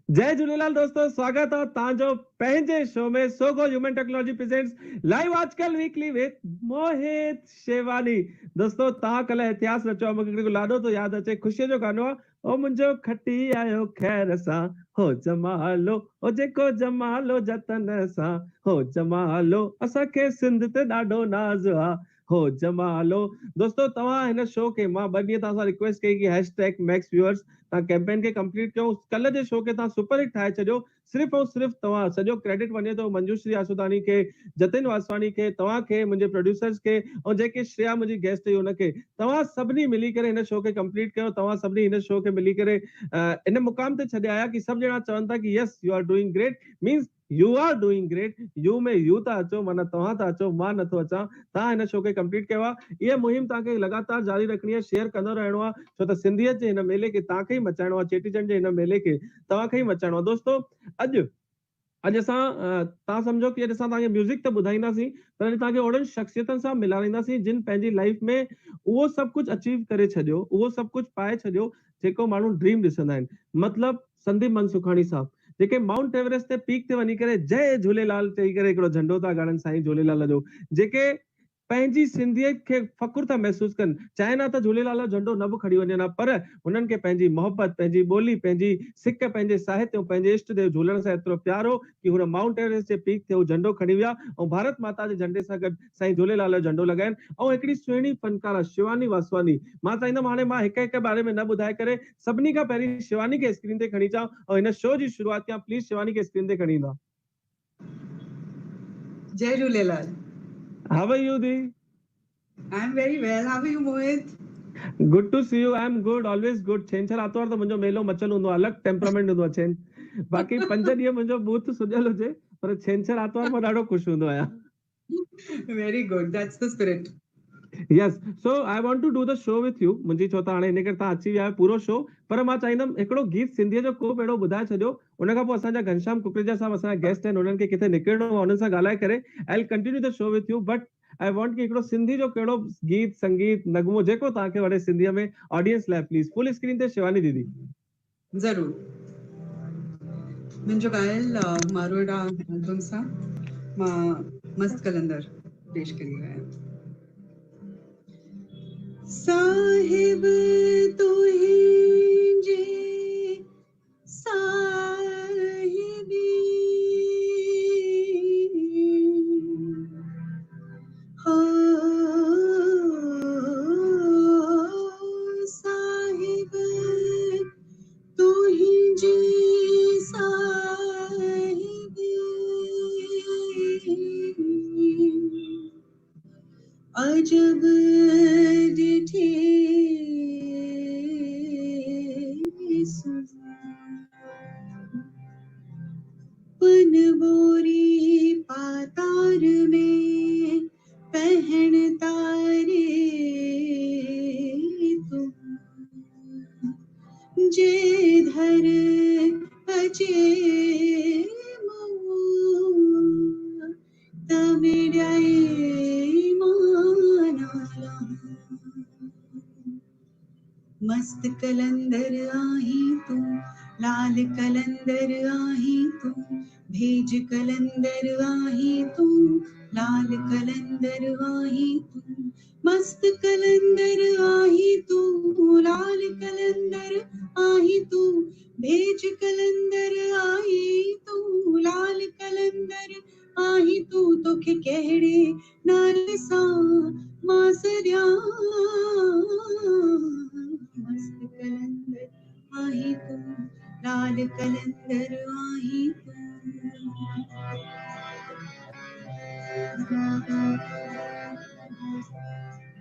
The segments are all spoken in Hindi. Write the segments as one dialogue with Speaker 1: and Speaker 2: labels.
Speaker 1: जय झूलेलाल दोस्तों, स्वागत है तव्हांजो पंहिंजे शो में Sogou human technology presents live Aajkal weekly with Mohit शेवानी। दोस्तों तव्हां कल्ह इतिहास रचो, मूंखे हिकिड़ो लाॾो थो यादि अचे, ख़ुशीअ जो गानो आहे, ओ मुंहिंजो खटी आयो खैर सां, हो जमालो, ओ जेको जमालो जतन सां, हो जमालो, असांखे सिंध ते ॾाढो नाज़ आहे, हो जमालो। दोस्तों तव्हां हिन शो खे मां 2 ॾींहं तव्हां सां रिक्वेस्ट कई कि हैशटैग मैक्स व्यूअर्स तव्हां कैंपेन खे कंप्लीट कयो। कल्ह जे शो खे तव्हां सुपर हिट ठाहे छॾियो। सिर्फ़ ऐं सिर्फ़ तव्हां, सॼो क्रेडिट वञे थो मंजूश्री आसूदानी खे, जतिन वासवानी खे, तव्हांखे, मुंहिंजे प्रोड्यूसर्स खे, ऐं जेके श्रेया मुंहिंजी गेस्ट हुई हुनखे। तव्हां सभिनी मिली करे हिन शो खे कंप्लीट कयो। तव्हां सभिनी हिन शो खे मिली करे इन मुक़ाम ते छॾे आया कि सभु ॼणा चवनि था कि yes you are doing great, means you are doing great. यू में यू था अचो, माना तव्हां था अचो, मां नथो अचां। तव्हां हिन शो खे कंप्लीट कयो आहे। इहा मुहिम तव्हांखे लगातार जारी रखणी आहे, शेयर कंदो रहणो आहे, छो त सिंधियत जे हिन मेले खे तव्हांखे ई मचाइणो आहे, चेटीचंड जे हिन मेले खे तव्हांखे ई मचाइणो आहे। दोस्तों अॼु असां तव्हां सम्झो कि अॼु असां तव्हांखे म्यूज़िक त ॿुधाईंदासीं, पर अॼु तव्हांखे ओड़नि शख़्सियतनि सां मिलाईंदासीं जिन पंहिंजी लाइफ में उहो सभु कुझु अचीव करे छॾियो, उहो सभु कुझु पाए छॾियो जेको माण्हू ड्रीम ॾिसंदा आहिनि। मतिलबु संदीप मनसुखाणी साहब, जेके माउंट एवरेस्ट ते पीक ते वञी करे जय झूलेलाल चई करे हिकिड़ो झंडो था गाड़नि साईं झूलेलाल जो, जेके पंहिंजी सिंधियत खे फ़ख़ुरु था महसूसु कनि, चाहे न त झूलेलाल जो झंडो न बि खणी वञनि, पर हुननि खे पंहिंजी मोहबत, पंहिंजी ॿोली, पंहिंजी सिक, पंहिंजे साहित्य, पंहिंजे इष्ट देव झूलण सां एतिरो प्यार हो कि हुन माउंट एवरेस्ट जे पीक ते हू झंडो खणी विया ऐं भारत माता जे झंडे सां गॾु साईं झूलेलाल जो झंडो लॻाइनि। ऐं हिकिड़ी सुहिणी फनकार शिवानी वासवानी, मां चाहींदुमि हाणे मां हिक बारे में न ॿुधाए करे सभिनी खां पहिरीं शिवानी खे स्क्रीन ते खणी अचां ऐं हिन शो जी शुरूआत कयां। प्लीज़ शिवानी खे स्क्रीन ते खणी ईंदा।
Speaker 2: जय झूलेलाल।
Speaker 1: हाउ आर यू दी?
Speaker 2: I am very well. How are you Mohit?
Speaker 1: Good to see you. I am good, always good. छंछर आतवार त मुंहिंजो मेलो मचल हूंदो आहे, अलॻि टेम्परामेंट हूंदो आहे। बाक़ी 5 ॾींहं मुंहिंजो बूथ सुॼल हुजे, पर छंछर आतवार मां ॾाढो ख़ुशि हूंदो आहियां।
Speaker 2: Very good, that's the spirit.
Speaker 1: Yes, so I want to do the show with you. मुंहिंजी छो त हाणे इन करे तव्हां अची विया आहियो पूरो शो, पर मां चाहींदुमि हिकिड़ो गीत सिंधीअ जो को बि अहिड़ो ॿुधाए छॾियो, उन खां पोइ असांजा घनश्याम कुकरेजा साहब असांजा गेस्ट आहिनि, उन्हनि खे किथे निकिरणो आहे, उन्हनि सां ॻाल्हाए करे I will continue the show with you. But I want कि हिकिड़ो सिंधी जो कहिड़ो गीत, संगीत, नगमो जेको तव्हांखे वणे सिंधीअ में, ऑडियंस लाइ प्लीज़ फुल स्क्रीन ते शिवानी दीदी।
Speaker 2: ज़रूर। मुंहिंजो ॻायल मारोड़ा एल्बम सां मां मस्त कलंदर पेश करी रहिया आहियां। साहिब तुंहिंजे साहिबी हो साहिब तुंहिंजी साहिबी अजब डिठे पन बोरी पातार में पहन तारे तुम जे धर अचे तमिड़ाए मानाला मस्त कलंदर आही तू, लाल कलंदर आही तू, भेज कलंदर आही तू, लाल कलंदर आही तू, मस्त कलंदर आही तू, लाल कलंदर आही तू, भेज कलंदर आही तू, लाल कलंदर आही तू, तोखे कहिड़े नाले सां मां सॾियां मस्त कलंदर आही तू, लाल कलंदर आही तू।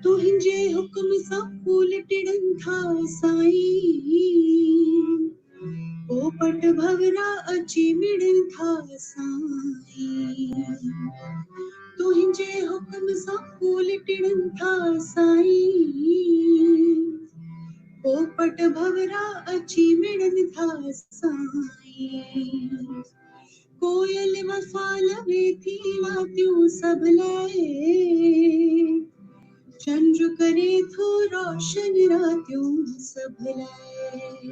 Speaker 2: तुंहिंजे हुक्म सां फूल टिड़नि था साईं, पोपट भवरा अची मिड़नि था साईं, तुंहिंजे हुक्म सां फूल टिड़नि था साईं, पोपट भवरा अची मिड़नि था साईं, कोयल वफा लवे थी लातियूं सभ लाइ, चंद्र करे थो रोशन रातियूं सभ लाइ,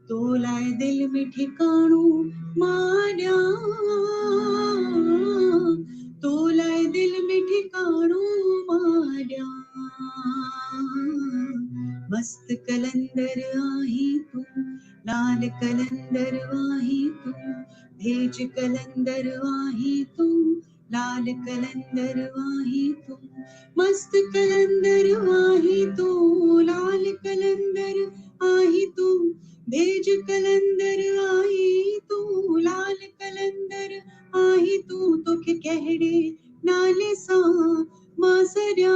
Speaker 2: तो लाए दिल में ठिकाणो मारिया, तो लाए दिल में ठिकाणो मारिया। मस्त कलंदर आही तू, लाल कलंदर आही तू, भेज कलंदर आही तू, लाल कलंदर आही तू, मस्त कलंदर आही तू, लाल कलंदर आही तू, भेज कलंदर आई तू, लाल कलंदर आई तू, तोखे कहड़े नाले सां मासरिया।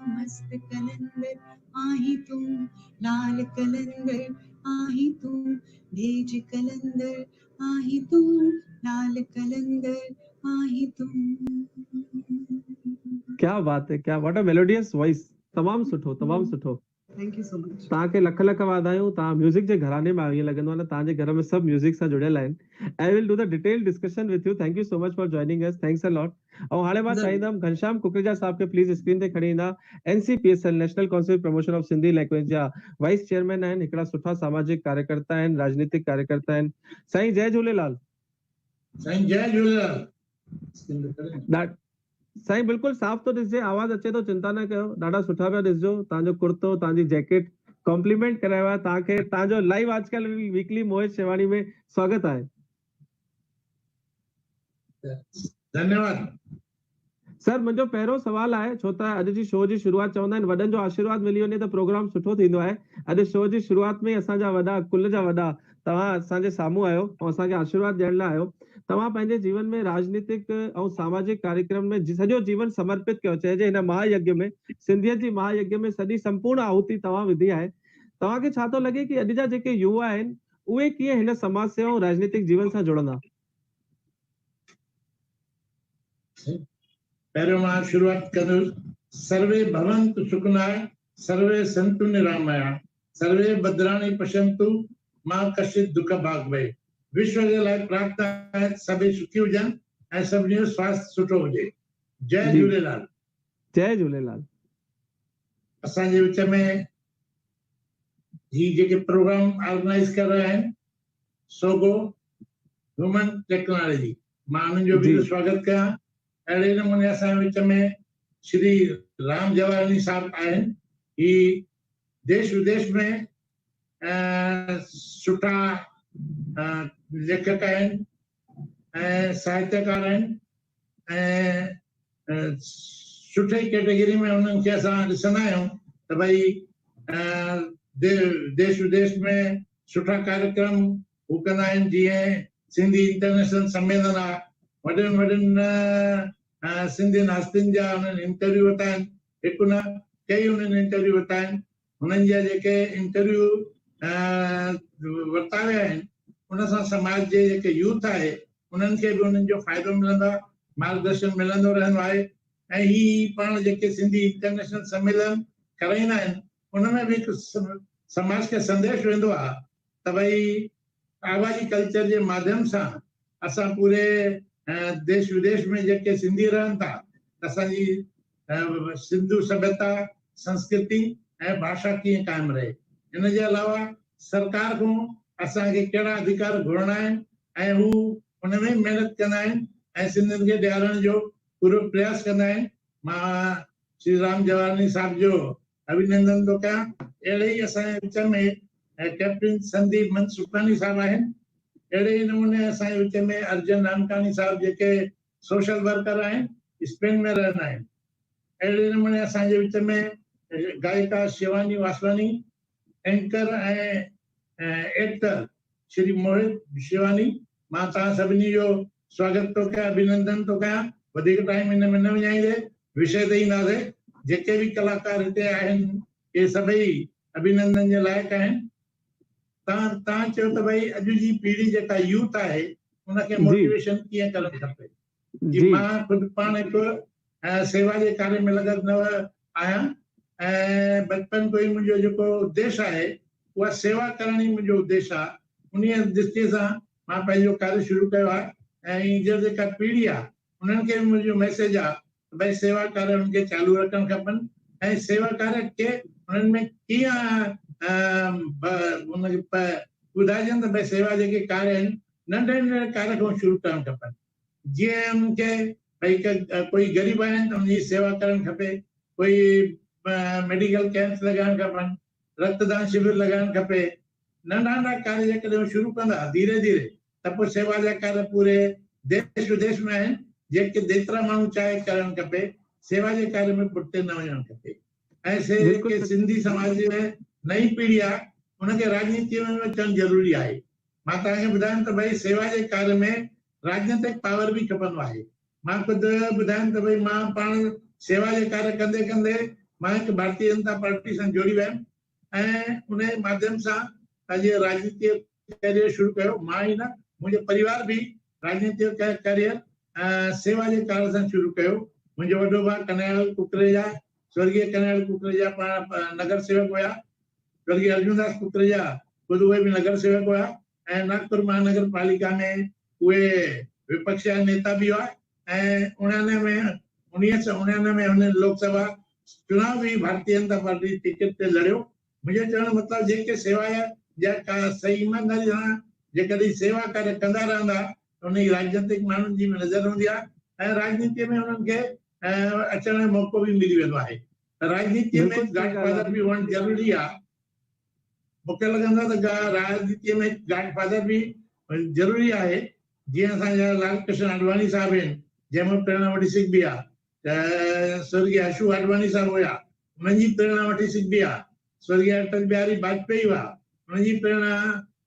Speaker 2: मस्त कलंदर आई तू, लाल कलंदर आई तू, भेज कलंदर आई तू, लाल कलंदर आई तू।
Speaker 1: क्या बात है, क्या व्हाट अ मेलोडियस वॉइस। तमाम सुठो।
Speaker 2: Thank you so much.
Speaker 1: तव्हांखे लख लख वाधायूं। तव्हां म्यूज़िक जे घराने में ईअं लॻंदो आहे न तव्हांजे घर में सभु म्यूज़िक सां जुड़ियल आहिनि। I will do the detail discussion with you. Thank you so much for joining us. Thanks a lot. ऐं हाणे मां
Speaker 2: ज़रूरु।
Speaker 1: चाहींदुमि घनश्याम कुकरेजा साहब खे प्लीज़ स्क्रीन ते खणी ईंदा। NCPSL national council promotion of Sindhi language जा वाइस चेयरमैन आहिनि, हिकिड़ा सुठा सामाजिक कार्यकर्ता आहिनि, राजनीतिक कार्यकर्ता आहिनि। साईं जय झूलेलाल।
Speaker 3: साईं जय झूलेलाल।
Speaker 1: साईं बिल्कुलु साफ़ थो ॾिसिजे, आवाज़ अचे थो, चिंता न कयो। ॾाढा सुठा पिया ॾिसिजो। तव्हांजो कुर्तो, तव्हांजी जैकेट कॉम्प्लीमेंट करायो आहे तव्हांखे। तव्हांजो लाइव आजकल वीकली मोहित शेवाणी में स्वागत आहे।
Speaker 3: धन्यवाद।
Speaker 1: सर मुंहिंजो पहिरियों सवाल आहे, छो त अॼु जी शो जी शुरूआत चवंदा आहिनि वॾनि जो आशीर्वाद मिली वञे त प्रोग्राम सुठो थींदो आहे। अॼु शो जी शुरूआत में असांजा वॾा, कुल जा वॾा तव्हां असांजे साम्हूं आहियो ऐं असांखे आशीर्वाद ॾियण लाइ आहियो। तव्हां पंहिंजे जीवन में राजनीतिक ऐं सामाजिक कार्यक्रम में सॼो जीवन समर्पित कयो। चइजे हिन महायज्ञ में, सिंधियत जी महायज्ञ में सॼी संपूर्ण आहुति तव्हां विधी आहे। तव्हांखे छा थो लॻे कि अॼु जा जेके युवा आहिनि उहे कीअं हिन समाज सेवा ऐं राजनीतिक जीवन सां जुड़ंदा?
Speaker 3: पहिरियों मां शुरूआत कंदुसि। सर्वे भवन्तु सुखिनः, सर्वे सन्तु निरामया, सर्वे भद्राणि पश्यन्तु, मां कश्चित् दुख भाग भये। विश्व जे लाइ प्रार्थना आहे सभई सुखी हुजनि ऐं सभिनी जो स्वास्थ्य सुठो हुजे। जय झूलेलाल।
Speaker 1: जय झूलेलाल।
Speaker 3: असांजे विच में ही जेके प्रोग्राम ऑर्गेनाइज कर रहा आहिनि सोगो ह्यूमन टेक्नोलॉजी, मां उन्हनि जो बि स्वागत कयां। अहिड़े नमूने असांजे विच में श्री राम जवाहरलाल साहब आहिनि। ही देश विदेश में सुठा लेखक आहिनि ऐं साहित्यकार आहिनि ऐं सुठे कैटेगरी में उन्हनि खे असां ॾिसंदा आहियूं त भई देश विदेश में सुठा कार्यक्रम हू कंदा आहिनि। जीअं सिंधी इंटरनेशनल सम्मेलन आहे, वॾनि वॾनि सिंधियुनि हस्तियुनि जा उन्हनि इंटरव्यू वरिता आहिनि। हिकु न कई उन्हनि इंटरव्यू वरिता आहिनि। हुननि जा जेके इंटरव्यू वरिता विया आहिनि उन सां समाज जे जेके यूथ आहे उन्हनि खे बि उन्हनि जो फ़ाइदो मिलंदो आहे, मार्गदर्शन मिलंदो रहंदो आहे। ऐं ही पाण जेके सिंधी इंटरनेशनल सम्मेलन कराईंदा आहिनि उनमें बि हिकु समाज खे संदेश वेंदो आहे त भई आवाज़ी कल्चर जे माध्यम सां असां पूरे देश विदेश में जेके सिंधी रहनि था असांजी सिंधु सभ्यता, संस्कृति ऐं भाषा कीअं कायम रहे। इन जे अलावा सरकार खां असांखे कहिड़ा अधिकार घुरणा आहिनि ऐं हू उनमें महिनत कंदा आहिनि ऐं सिंधियुनि खे ॾियारण जो पूरो प्रयास कंदा आहिनि। मां श्री राम जवाहरलाल साहब जो अभिनंदन थो कयां। अहिड़े ई असांजे विच में कैप्टन संदीप मनसुखानी साहब आहिनि। अहिड़े ई नमूने असांजे विच में अर्जन नानकानी साहब जेके सोशल वर्कर आहिनि, स्पेन में रहंदा आहिनि। अहिड़े नमूने असांजे विच में गायिका शिवानी वासवानी, एंकर ऐं एक्टर श्री मोहित शिवानी। मां तव्हां सभिनी जो स्वागत थो कयां, अभिनंदन थो कयां। वधीक टाइम हिन में न विञाईंदे विषय ते ईंदासीं। जेके बि कलाकार हिते आहिनि इहे सभई अभिनंदन जे लाइक़ु आहिनि। तव्हां चयो त भई अॼु जी पीढ़ी जेका यूथ आहे उनखे मोटिवेशन कीअं करणु खपे। जी मां खुदि पाण हिकु सेवा जे कार्य में लॻल न आहियां ऐं बचपन खां ई मुंहिंजो जेको उद्देश्य आहे उहा सेवा करण ई मुंहिंजो उद्देश्य आहे। उन दृष्टि सां मां पंहिंजो कार्य शुरू कयो आहे ऐं हींअर जेका पीढ़ी आहे उन्हनि खे मुंहिंजो मैसेज आहे भई सेवा कार्य उनखे चालू रखणु खपनि ऐं सेवा कार्य खे उन्हनि में कीअं उनखे ॿुधाइजनि त भई सेवा जेके कार्य आहिनि नंढे नंढे कार्य खां शुरू करणु खपनि। जीअं उनखे भई कोई ग़रीब आहिनि त उनजी सेवा करणु खपे, कोई मेडिकल कैंप्स लॻाइणु खपनि, रक्तदान शिविर लॻाइणु खपे। नंढा नंढा कार्य जेकॾहिं शुरू कंदा धीरे धीरे त पोइ सेवा जा कार्य पूरे देश विदेश में आहिनि, जेके जेतिरा माण्हू चाहे करणु खपे। सेवा जे कार्य में पुठिते न वञणु खपे। ऐं जेके सिंधी समाज में नई पीढ़ी आहे उनखे राजनीति में अचणु ज़रूरी आहे। मां तव्हांखे ॿुधायां त भई सेवा जे कार्य में राजनीतिक पावर बि खपंदो आहे। मां ख़ुदि ॿुधायां त भई मां पाण सेवा जे कार्य कंदे कंदे मां हिकु भारतीय जनता पार्टी सां जुड़ी वियुमि ऐं उन माध्यम सां अॼु राजनीति करियर शुरू कयो। मां ई न, मुंहिंजो परिवार बि राजनीति करियर सेवा जे कार्य सां शुरू कयो। मुंहिंजो वॾो भाउ कन्हैयालाल कुकरेजा, स्वर्गीय कन्हैयालाल कुकरेजा पाण नगर सेवक हुया। स्वर्गीय अर्जुनदास कुकरेजा ख़ुदि उहे बि नगर सेवक हुया ऐं नागपुर महानगर पालिका में उहे विपक्ष जा नेता बि हुआ ऐं 1999 में हुन लोकसभा चुनाव बि भारतीय जनता पार्टी टिकट ते लड़ियो। मुंहिंजो चवण जो मतिलबु जेके सेवा जा सही ईमानदारी सां जेकॾहिं सेवा कार्य कंदा रहंदा त उन जी राजनीतिक माण्हुनि जी नज़र हूंदी आहे ऐं राजनीति में उन्हनि खे अचण जो मौक़ो बि मिली वेंदो आहे। राजनीति में गॉडफादर बि हुअणु ज़रूरी आहे। मूंखे लॻंदो आहे त राजनीति में गॉडफादर बि ज़रूरी आहे। जीअं असांजा लाल कृष्ण आडवाणी साहब आहिनि, जंहिंमें प्रेरणा वठी सघिबी आहे, त स्वर्गीय अशू आडवाणी साहब हुया, उन्हनि जी प्रेरणा वठी सघिबी आहे। स्वर्गीय अटल बिहारी वाजपेयी हुआ, उन्हनि जी प्रेरणा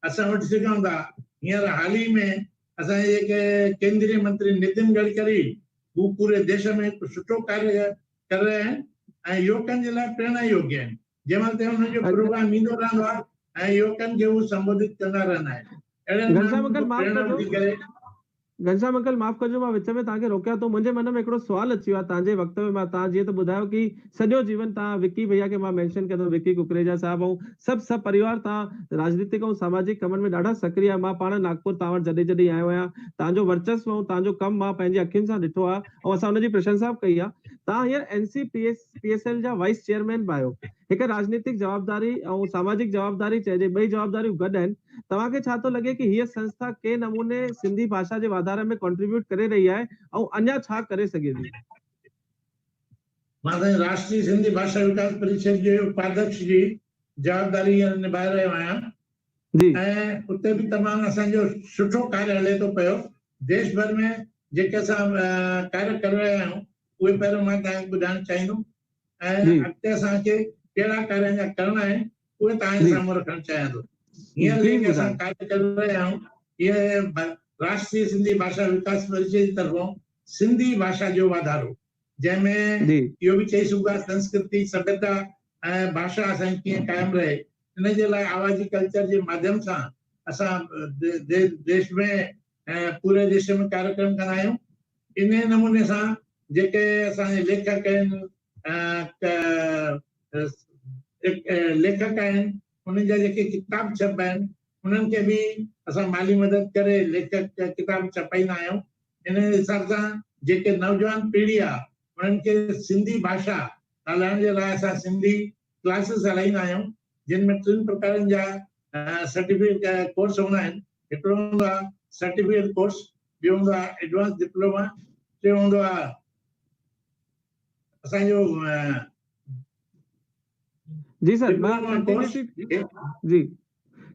Speaker 3: असां वठी सघूं था। हींअर हाल ई में असांजे जेके केंद्रीय मंत्री नितिन गडकरी हू पूरे देश में हिकु सुठो कार्य करे रहिया आहिनि ऐं युवकनि जे लाइ प्रेरणा योग्य आहिनि। जंहिं महिल हुननि जो प्रोग्राम ईंदो रहंदो आहे ऐं युवकनि खे हू संबोधित कंदा रहंदा आहिनि।
Speaker 1: घनश्याम अंकल माफ़ कजो, मां विच में तव्हांखे रोकिया थो। मुंहिंजे मन में हिकिड़ो सुवाल अची वियो आहे तव्हांजे वक़्त में। मां तव्हां जीअं त ॿुधायो कि सॼो जीवन तव्हां विक्की भैया खे मां मेंशन कंदो, विक्की कुकरेजा साहब ऐं सभु परिवार तव्हां राजनीतिक ऐं सामाजिक कमनि में ॾाढा सक्रिय आहे। मां पाण नागपुर तव्हां वटि जॾहिं जॾहिं आयो आहियां, तव्हांजो वर्चस्व ऐं तव्हांजो कमु मां पंहिंजी अखियुनि सां ॾिठो आहे ऐं असां हुनजी प्रशंसा बि कई आहे। तव्हां हींअर NCPSL जा वाइस चेयरमैन बि आहियो। हिकु राजनीतिक जवाबदारी ऐं सामाजिक जवाबदारी चइजे, ॿई जवाबदारियूं गॾु आहिनि। तव्हांखे छा थो लॻे कि हीअ संस्था के नमूने सिंधी भाषा जे वाधारे में कंट्रीब्यूट करे रही आहे ऐं अञा छा करे सघे थी?
Speaker 3: मां राष्ट्रीय सिंधी भाषा विकास परिषद जे उपाध्यक्ष जी जवाबदारी निभाए रहियो आहियां ऐं उते बि तमामु असांजो सुठो कार्य हले थो पियो। देश भर में जेके असां कार्य करे रहिया आहियूं उहे पहिरियों मां तव्हांखे ॿुधाइणु चाहींदुमि ऐं अॻिते असांखे कहिड़ा कार्य जा करणा आहिनि उहे तव्हांजे साम्हूं रखणु चाहियां थो। हींअर जेके असां कार्य करे रहिया आहियूं इहे राष्ट्रीय सिंधी भाषा विकास परिषद जी तरफ़ों सिंधी भाषा जो वाधारो, जंहिंमें इहो बि चई सघूं था संस्कृति सभ्यता ऐं भाषा असांजी कीअं कायम रहे, इन जे लाइ आवाज़ी कल्चर जे माध्यम सां असां देश में पूरे देश में कार्यक्रम कंदा आहियूं। इन नमूने सां जेके असांजे लेखक आहिनि उन्हनि जा जेके किताब छपिया आहिनि उन्हनि खे बि असां माली मदद करे लेखक किताब छपाईंदा आहियूं। इन हिसाब सां जेके नौजवान पीढ़ी आहे उन्हनि खे सिंधी भाषा ॻाल्हाइण जे लाइ असां सिंधी क्लासिस हलाईंदा आहियूं, जिन में 3 प्रकारनि जा सर्टिफिकेट कोर्स हूंदा आहिनि। हिकिड़ो हूंदो आहे सर्टिफिकेट कोर्स, ॿियो हूंदो आहे एडवांस डिप्लोमा, टियों हूंदो आहे असांजो
Speaker 1: जी sir.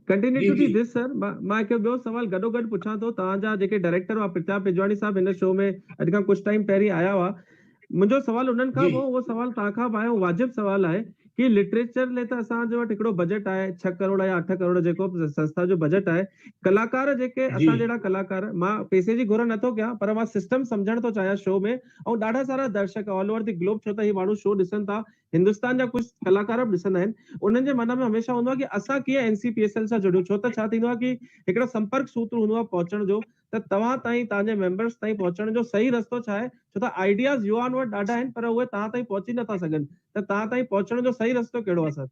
Speaker 1: Continue to this sir. मां हिकु ॿियो सवाल गॾोगॾु पुछां थो। तव्हांजा जेके डायरेक्टर हुआ प्रताप पिजवाणी साहब हिन शो में अॼु खां कुझु टाइम पहिरीं आया हुआ। मुंहिंजो सवाल उन्हनि खां हो, उहो सवाल तव्हां खां बि आयो, वाजिबु सवाल आहे कि लिटरेचर लाइ त असांजो वटि हिकिड़ो बजट आहे 6 करोड़ या 8 करोड़ जेको संस्था जो बजट आहे। कलाकार जेके असां जहिड़ा कलाकार, मां पैसे जी घुर नथो कयां पर मां सिस्टम सम्झण थो चाहियां शो में, ऐं ॾाढा सारा दर्शक ऑल ओवर द ग्लोब, छो त ही माण्हू शो ॾिसनि था, हिंदुस्तान जा कुझु कलाकार बि ॾिसंदा आहिनि, उन्हनि जे मन में हमेशह हूंदो आहे कि असां कीअं NCPSL सां जुड़ियूं। छो त छा थींदो आहे कि हिकिड़ो संपर्क सूत्र हूंदो आहे पहुचण जो, त तव्हां ताईं, तव्हांजे मेंबर्स ताईं पहुचण जो सही रस्तो छा आहे? छो त आइडियाज़ युवाउनि वटि ॾाढा आहिनि पर उहे तव्हां ताईं पहुची नथा सघनि, त तव्हां ताईं पहुचण जो सही रस्तो कहिड़ो आहे सर?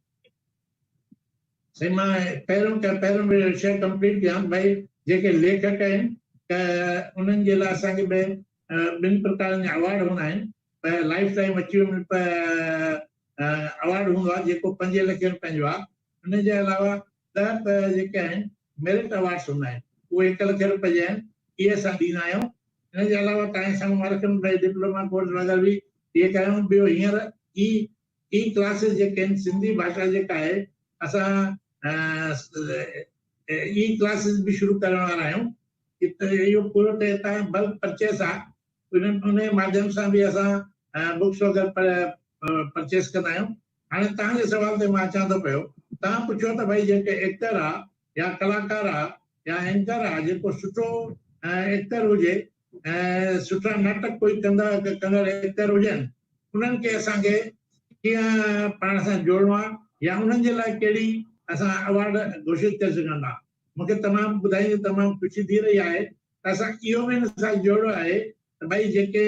Speaker 3: सही, मां पहिरियों शइ कंप्लीट कयां। भई जेके लेखक आहिनि त उन्हनि जे लाइ असांखे 2 प्रकारनि जा अवार्ड हूंदा आहिनि। लाइफ टाइम अचीवमेंट अवार्ड हूंदो आहे जेको 5 लख रुपयनि जो आहे। उन जे अलावा 10 जेके आहिनि मेरिट अवार्ड्स हूंदा आहिनि, उहे 1 लख रुपए जा आहिनि, इहे असां ॾींदा आहियूं। इन जे अलावा तव्हांजे साम्हूं मां रखियुमि भई डिप्लोमा कोर्स वग़ैरह बि इहे कयूं। ॿियो हींअर ई क्लासिस जेके आहिनि, सिंधी भाषा जेका आहे असां ई क्लासिस बि शुरू करण वारा आहियूं। इहो पूरो तव्हां बल्क परचेस आहे, उन माध्यम सां बि असां बुक्स वग़ैरह परचेस कंदा आहियूं। हाणे तव्हांजे सवाल ते मां अचां थो पियो, तव्हां पुछो त भई जेके एक्टर आहे या कलाकार आहे या एंकर आहे, जेको सुठो एक्टर हुजे ऐं सुठा नाटक कोई कंदड़ एक्टर हुजनि, उन्हनि खे असांखे कीअं पाण सां जोड़णो आहे या उन्हनि जे लाइ कहिड़ी असां अवार्ड घोषित करे सघंदा। मूंखे तमामु ॿुधाईंदे तमामु ख़ुशी थी रही आहे त असां इहो बि हिन सां जोड़ियो आहे त भई जेके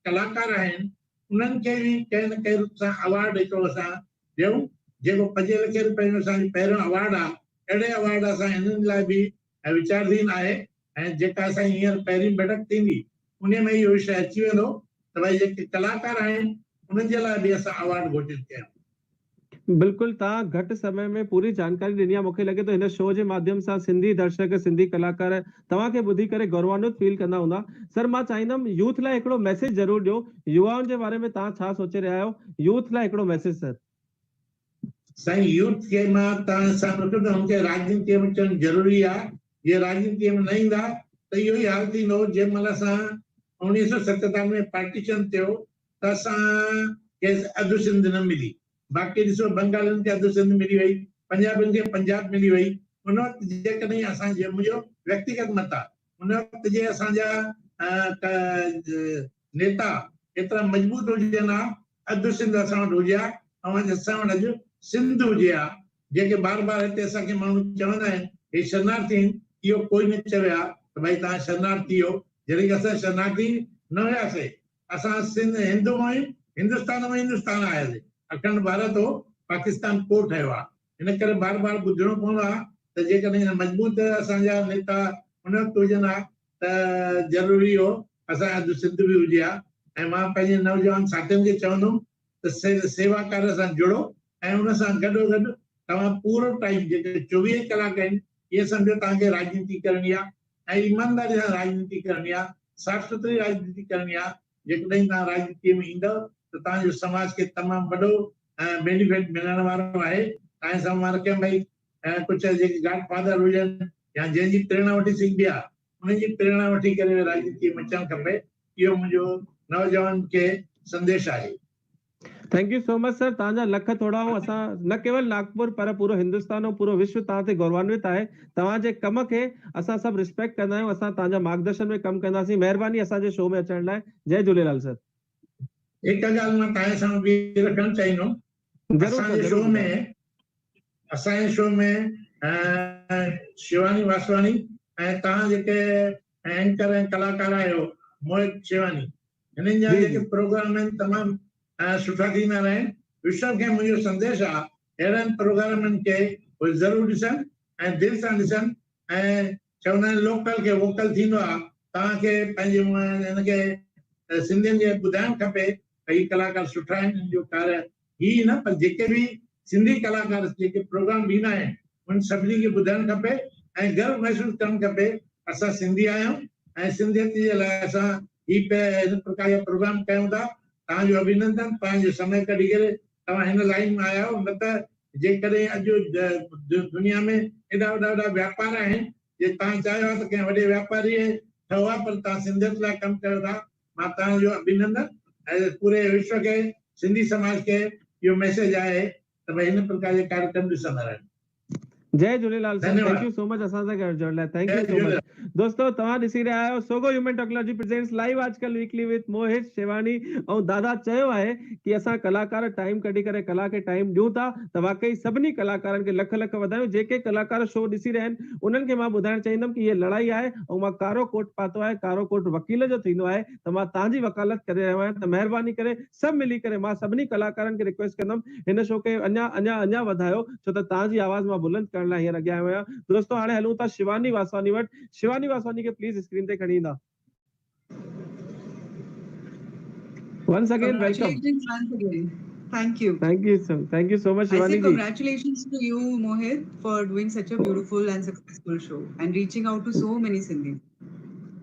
Speaker 3: कलाकार आहिनि उन्हनि खे बि कंहिं न कंहिं रूप सां अवार्ड हिकिड़ो असां ॾियूं, जेको 5 लख रुपए जो असांजो पहिरियों अवार्ड आहे। अहिड़े अवार्ड असां हिननि लाइ बि वीचारधीन आहे, ऐं जेका असांजी हींअर पहिरीं बैठक थींदी उन में इहो विषय अची वेंदो त भई जेके कलाकार आहिनि उन्हनि जे लाइ बि असां अवार्ड घोषित कयूं।
Speaker 1: बिल्कुलु, तव्हां घटि समय में पूरी जानकारी ॾिनी आहे। मूंखे लॻे थो हिन शो जे माध्यम सां सिंधी दर्शक, सिंधी कलाकार तव्हांखे ॿुधी करे गौरवान्वित फील कंदा हूंदा। सर, मां चाहींदुमि यूथ लाइ हिकिड़ो मैसेज ज़रूरु ॾियो, युवाउनि जे बारे में तव्हां छा सोचे रहिया आहियो, यूथ लाइ हिकिड़ो मैसेज सर।
Speaker 3: साईं, यूथ खे मां तव्हां सां रखूं त हुनखे राजनीतिअ में अचणु ज़रूरी आहे। जे राजनीतिअ में न ईंदा त इहो ई हाल थींदो जंहिं महिल असां 1997 में पार्टीशन थियो त असांखे अधु सिंध न मिली। बाक़ी ॾिसो, बंगालियुनि खे अधु सिंध मिली वई, पंजाबियुनि खे पंजाब मिली वई। उन वक़्तु जेकॾहिं असांजे मुंहिंजो व्यक्तिगत मत आहे, उन वक़्तु जे असांजा नेता एतिरा मजबूत हुजनि हा, अधु सिंध असां वटि हुजे हा, ऐं असां वटि अॼु सिंध हुजे हा। जेके बार बार हिते असांखे माण्हू चवंदा आहिनि हे शरणार्थी आहिनि, इहो कोई न चयो आहे त भई तव्हां शरणार्थी हो। जॾहिं असां शरणार्थी न हुयासीं, असां सिंध हिंदू आहियूं, हिंदुस्तान में हिंदुस्तान आयासीं। अखंड भारत हो, पाकिस्तान पोइ ठहियो आहे। इन करे बार बार ॿुधणो पवंदो आहे त जेकॾहिं मजबूत असांजा नेता उन वक़्तु हुजनि हा त ज़रूरी हो असां अधु सिंध बि हुजे हा। ऐं मां पंहिंजे नौजवान साथियुनि खे चवंदुमि त सेवा कार्य सां जुड़ो, ऐं उन सां गॾोगॾु तव्हां पूरो टाइम जेके 24 कलाक आहिनि इहे सम्झो तव्हांखे राजनीति करणी आहे, ऐं ईमानदारी सां राजनीति करणी आहे, साफ़ सुथरी राजनीति करणी आहे। जेकॾहिं तव्हां राजनीतिअ में ईंदव त तव्हांजो समाज खे तमामु वॾो बेनिफिट मिलण वारो आहे। तव्हां सां मां रखियमि भई कुझु जेके गॉड फादर हुजनि या जंहिंजी प्रेरणा वठी सघिबी आहे, उनजी प्रेरणा वठी करे राजनीतिअ में अचणु खपे। इहो मुंहिंजो नौजवान खे संदेश आहे।
Speaker 1: Thank you so much sir, तव्हांजा लख थोड़ा हो। असां न केवल नागपुर पर पूरो हिंदुस्तान ऐं पूरो विश्व तव्हां ते गौरवान्वित आहे। तव्हांजे कम खे असां सभु रिस्पेक्ट कंदा आहियूं, असां तव्हांजा मार्गदर्शन में कमु कंदासीं। महिरबानी असांजे शो में अचण लाइ। जय झूलेलाल सर।
Speaker 3: हिकु ॻाल्हि मां तव्हां सां बि रखणु चाहींदुमि, असांजे शो में शिवानी वासवानी ऐं तव्हां जेके एंकर ऐं कलाकार आहियो मोहित शेवानी, हिननि जा जेके प्रोग्राम आहिनि तमामु सुठा थींदा आहिनि। विश्व खे मुंहिंजो संदेश आहे अहिड़नि प्रोग्रामनि खे उहे ज़रूरु ॾिसनि ऐं दिलि सां ॾिसनि। ऐं चवंदा आहिनि लोकल खे वोकल थींदो आहे। तव्हांखे पंहिंजे हिनखे सिंधियुनि खे ॿुधाइणु खपे त ही कलाकार सुठा आहिनि, हिन जो कार्य ही न पर जेके बि सिंधी कलाकार जेके प्रोग्राम ॾींदा आहिनि उन सभिनी खे ॿुधाइणु खपे ऐं गर्व महसूसु करणु खपे असां सिंधी आहियूं ऐं सिंधियत जे लाइ असां हिन प्रकार जा प्रोग्राम कयूं था। तव्हांजो अभिनंदन, तव्हांजो समय कढी करे तव्हां हिन लाइन में आया आहियो। न त जेकॾहिं अॼु दुनिया में एॾा वॾा व्यापार आहिनि, जे तव्हां चाहियो त कंहिं वॾे वापारी ठहो आहे पर तव्हां सिंधियत लाइ कमु कयो था। मां तव्हांजो अभिनंदन ऐं पूरे विश्व खे, सिंधी समाज खे इहो मैसेज आहे त भई हिन प्रकार जे कार्यक्रम ॾिसंदा रहनि।
Speaker 1: जय Jhulelal sir, thank you so much असां सां जुड़ण लाइ। Thank you so much. दोस्तों, तव्हां ॾिसी रहिया आहियो Sogo human technology presents live Aajkal weekly with Mohit Shewani. ऐं दादा चयो आहे कि असां कलाकार टाइम कढी करे कला खे टाइम ॾियूं था, त वाकई सभिनी कलाकारनि खे लख लख वधायूं। जेके कलाकार शो ॾिसी रहिया आहिनि उन्हनि खे मां ॿुधाइणु चाहींदुमि कि हीअ लड़ाई आहे ऐं मां कारो कोट पातो आहे। कारो कोट वकील जो थींदो आहे, त मां तव्हांजी वकालत करे रहियो आहियां। त महिरबानी करे सभु मिली करे मां सभिनी कलाकारनि खे रिक्वेस्ट कंदुमि हिन शो खे अञा वधायो, छो त तव्हांजी आवाज़ मां बुलंद करण लाइ हींअर अॻियां आहियो आहियां। दोस्तों, हाणे हलूं था शिवानी वासवानी वटि। शिवानी वासवानी खे प्लीज स्क्रीन ते खणी ईंदा। Once again welcome.
Speaker 2: Thank you.
Speaker 1: Thank you so much,
Speaker 2: I
Speaker 1: Shivani
Speaker 2: say
Speaker 1: ji.
Speaker 2: congratulations to you, Mohit, for doing such a beautiful and successful show and reaching out to so many Sindhi.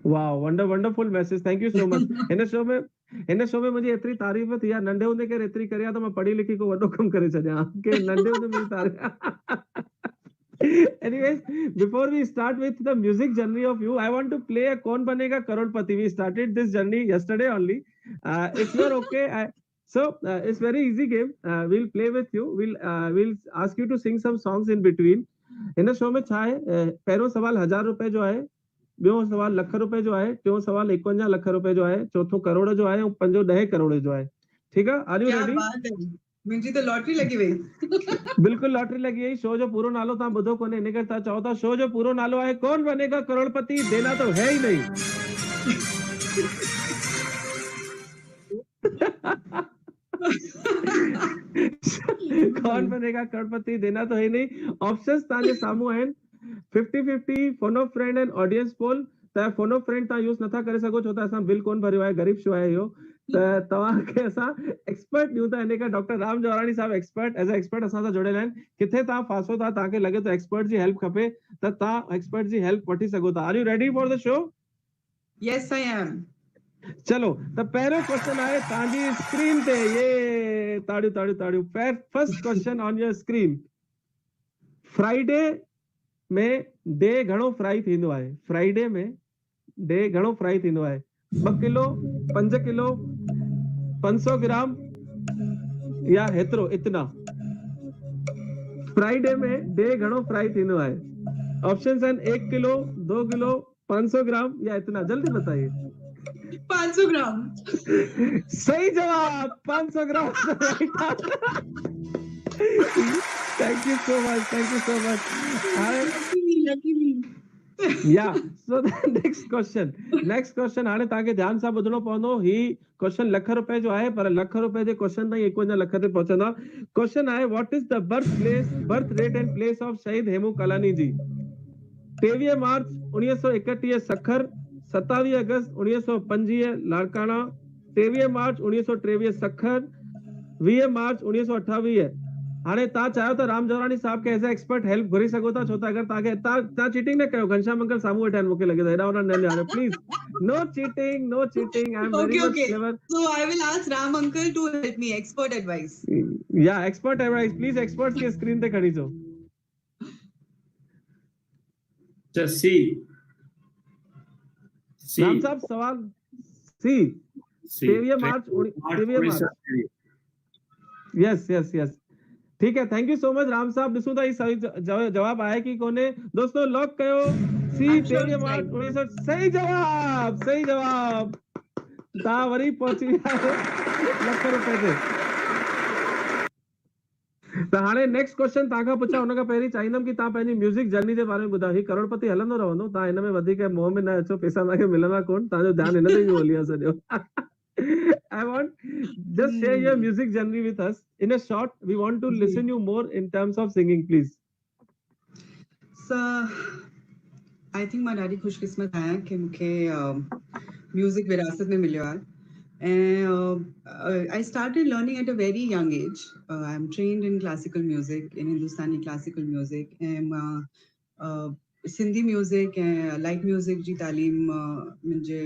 Speaker 1: वाह wonderful message, thank you so much. हिन शो में मुंहिंजी एतिरी तारीफ़ थी आहे, नंढे हूंदे केरु एतिरी करे आहे त मां पढ़ी लिखी को वॾो कमु करे छॾियां के नंढे हूंदे मुंहिंजी तारीफ़। Anyways, before we start with the music journey of you, I want to play a Kaun Banega Crorepati. We started this journey yesterday only. If you are okay, it's very easy game. We'll play with you. We'll ask you to sing some songs in between. हिन शो में छा आहे, पहिरियों सवाल 1000 रुपए जो आहे, ॿियो सवाल लख रुपए जो आहे, टियों सवाल 51 लख रुपए जो आहे, चौथों करोड़ जो आहे, ऐं पंजो 10 करोड़ जो आहे। ठीक आहे, आर यू
Speaker 2: क्या
Speaker 1: रेडी?
Speaker 2: बात है, मुंहिंजी त लॉटरी लगी वई।
Speaker 1: बिल्कुल लॉटरी लगी वई। शो जो पूरो नालो तव्हां ॿुधो कोन्हे, इन करे तव्हां चओ था शो जो पूरो नालो आहे कौन बनेगा करोड़पति, देना तो है ही नहीं। कौन बनेगा करोड़पति, देना तो है ही नहीं। ऑप्शंस तव्हांजे साम्हूं आहिनि, 50-50 phone of friend and audience poll. त फोन ऑफ फ्रेंड तव्हां यूज़ नथा करे सघो छो त असां बिल कोन भरियो आहे, गरीब शो आहे इहो। त तव्हांखे असां एक्सपर्ट ॾियूं था, इन करे डॉक्टर राम जवाराणी साहब एक्सपर्ट एज़ अ एक्सपर्ट असां सां जुड़ियल आहिनि। किथे तव्हां फासो था, तव्हांखे लॻे थो एक्सपर्ट जी हेल्प खपे, त तव्हां एक्सपर्ट जी हेल्प वठी सघो था। Are you ready for the show?
Speaker 2: Yes, I am.
Speaker 1: चलो, त पहिरियों क्वेश्चन आहे तव्हांजी स्क्रीन ते, ये ताड़ियूं ताड़ियूं ताड़ियूं। First question on your screen. Friday में डे घणो फ्राई थींदो आहे? फ्राइडे में डे घणो फ्राई थींदो आहे? 2 किलो, 5 किलो, 500 ग्राम या हेतिरो इतना? फ्राइडे में डे घणो फ्राई थींदो आहे? ऑप्शंस आहिनि 1 किलो, 2 किलो, 500 ग्राम या इतना। जल्दी बताइए।
Speaker 2: 500 ग्राम।
Speaker 1: सही जवाब, 500 gram. Thank you so much.
Speaker 2: Lucky me.
Speaker 1: Yeah, so the next question हाणे तव्हांखे ध्यान सां ॿुधणो पवंदो। ही क्वेश्चन लख रुपए जो आहे, पर लख रुपए जे क्वेश्चन ताईं 51 लख ते पहुचंदा। क्वेश्चन आहे, what is the birth rate and place of शहीद हेमू कालानी जी? 23 मार्च 1931 सखर, 27 अगस्त 1925 लाड़काना, 23 मार्च 1923 सखर, 20 मार्च 1928। हाणे तव्हां चाहियो त राम जवाराणी साहब खे एज़ अ एक्सपर्ट हेल्प घुरी सघो था, छो त अगरि तव्हां चीटिंग न कयो। घनश्याम अंकल साम्हूं वेठा आहिनि, मूंखे लॻे थो हेॾा होॾा न ॼाणो। Please no cheating, I am very much clever.
Speaker 2: So I will ask Ram uncle to help me, expert advice.
Speaker 1: या एक्सपर्ट एडवाइस प्लीज, एक्सपर्ट्स की स्क्रीन पे खड़ी जो।
Speaker 4: सी
Speaker 1: राम साहब सवाल सी। 23 मार्च। यस ठीक है, thank you so much Ram साहब। ॾिसूं था ही सही जवाब आहे कि कोन्हे। दोस्तों लॉक कयो सी 23 मार्च 1900। सही जवाब। तव्हां वरी पहुची विया लख रुपए ते। त हाणे नेक्स्ट क्वेश्चन तव्हांखां पुछां, हुन खां पहिरीं चाहींदुमि कि तव्हां पंहिंजी म्यूज़िक जर्नी जे बारे में ॿुधायो। ही करोड़पति हलंदो रहंदो, तव्हां हिन में वधीक मोह में न अचो, पैसा तव्हांखे मिलंदा कोन, तव्हांजो ध्यानु हिन ते बि हली आहे सॼो। I want just share your music journey with us in a short. We want to listen you more in terms of singing, please.
Speaker 2: So I think my daddy खुशकिस्मत है कि मुझे म्यूजिक विरासत में मिलियो है। And I started learning at a very young age. I'm trained in classical music, in Hindustani classical music, and Sindhi music and light music जी तालीम मुझे